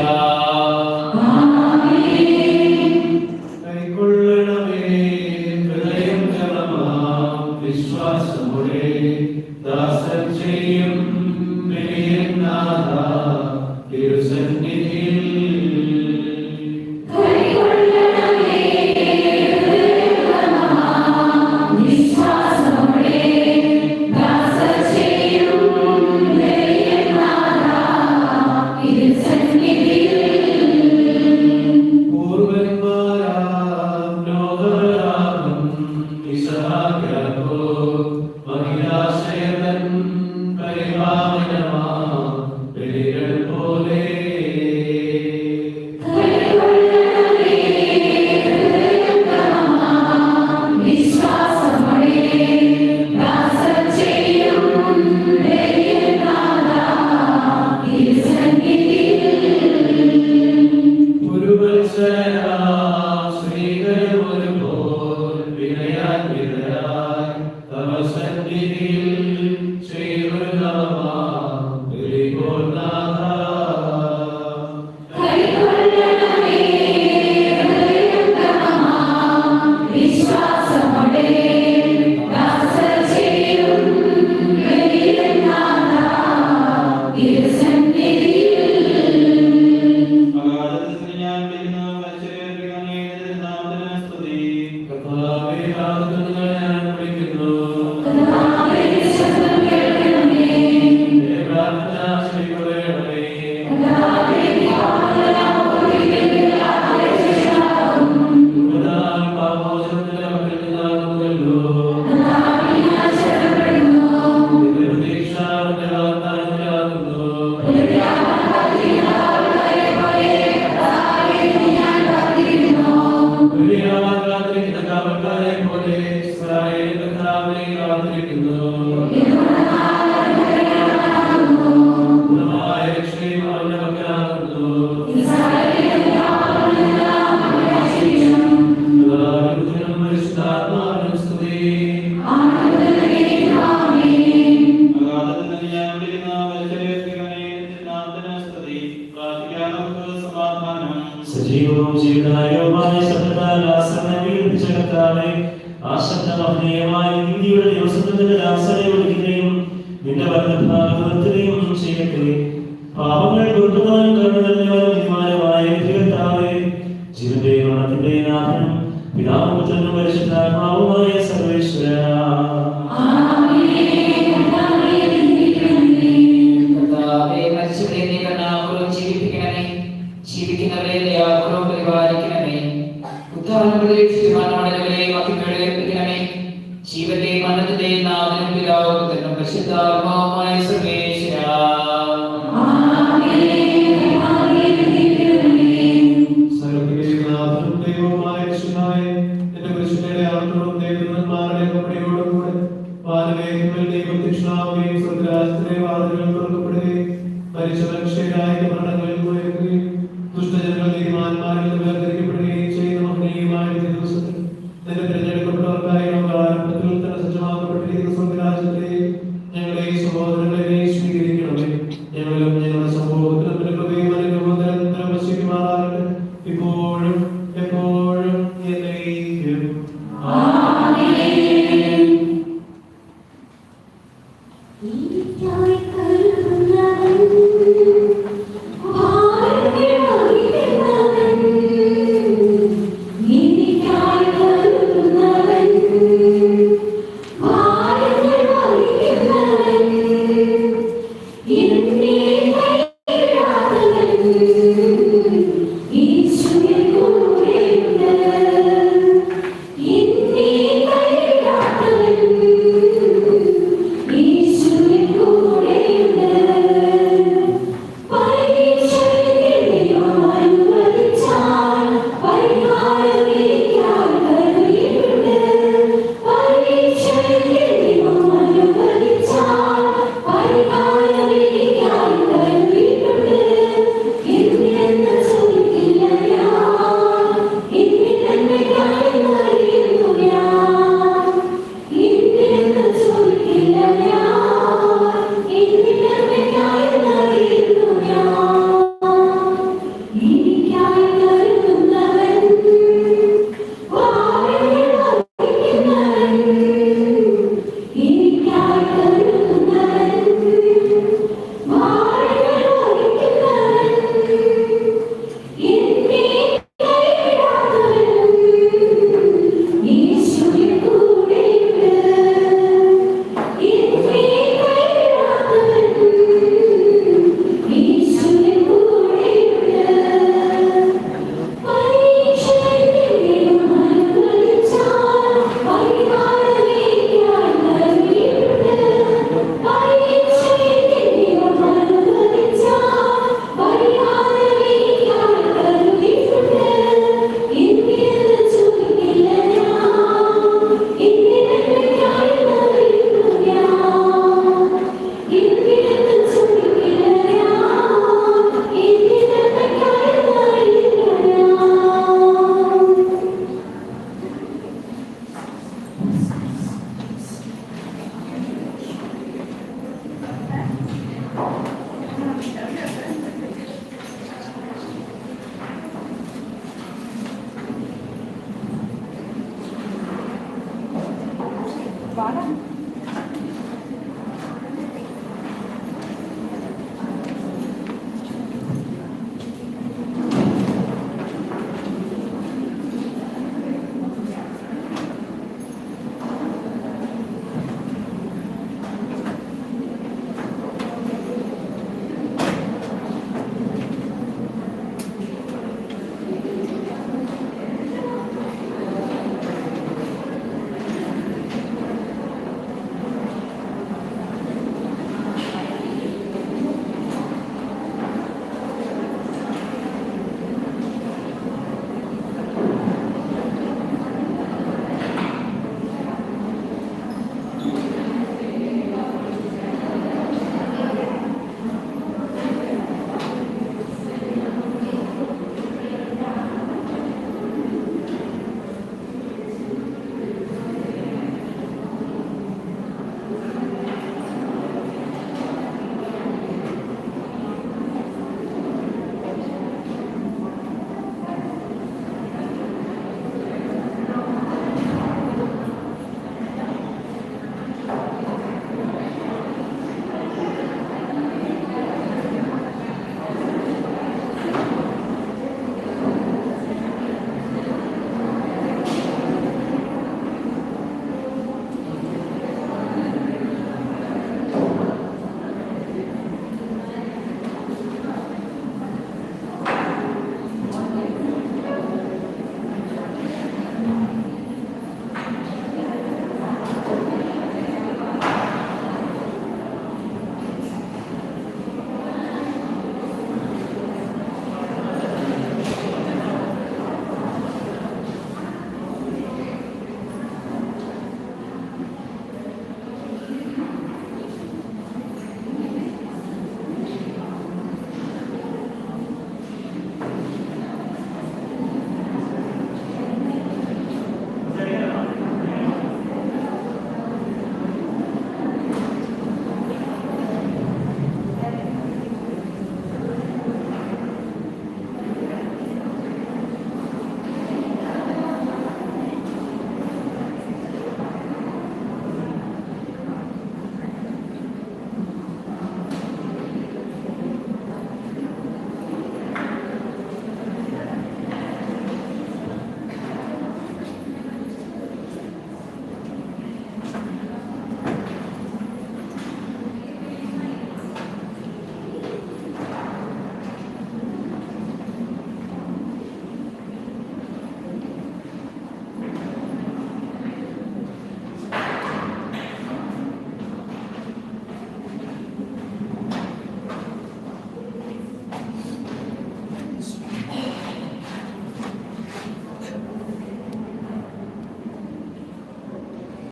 സജീവവും ജീവനായകവുമായ ശബ്ദത്താൽ ആസന്നീകരിച്ചകത്താവേ ആ ശബ്ദമഹനീയമായ നീതിയുടെ ദിവസത്തിന്റെ ആസനെ ഒഴുകുകയും നിന്റെ വർദ്ധഭാഗത്തിനെയും ചെയ്യട്ടെ. പാപങ്ങൾ കൊണ്ടുപോകാൻ കരുണമായ വിധികർത്താവേ ജീവന്റെ മരണത്തിന്റെ നാഥനും പിതാവും പുത്രനും പരിശുദ്ധാത്മാവുമായ സർവേശ്വര ജീവിക്കുന്നവരെ ദയാപൂർവ്വം പരിപാലിക്കണമേ. ഉദ്ധാരണം പ്രതീക്ഷിച്ച് മരണമടഞ്ഞവരെ വാക്കിക്കേൾപ്പിക്കണമേ. ജീവന്റെ മരണത്തിന്റെ നാഥനും പിതാവും പുത്രനും പരിശുദ്ധാത്മാവുമായ സർവേശ്വര പാടാം.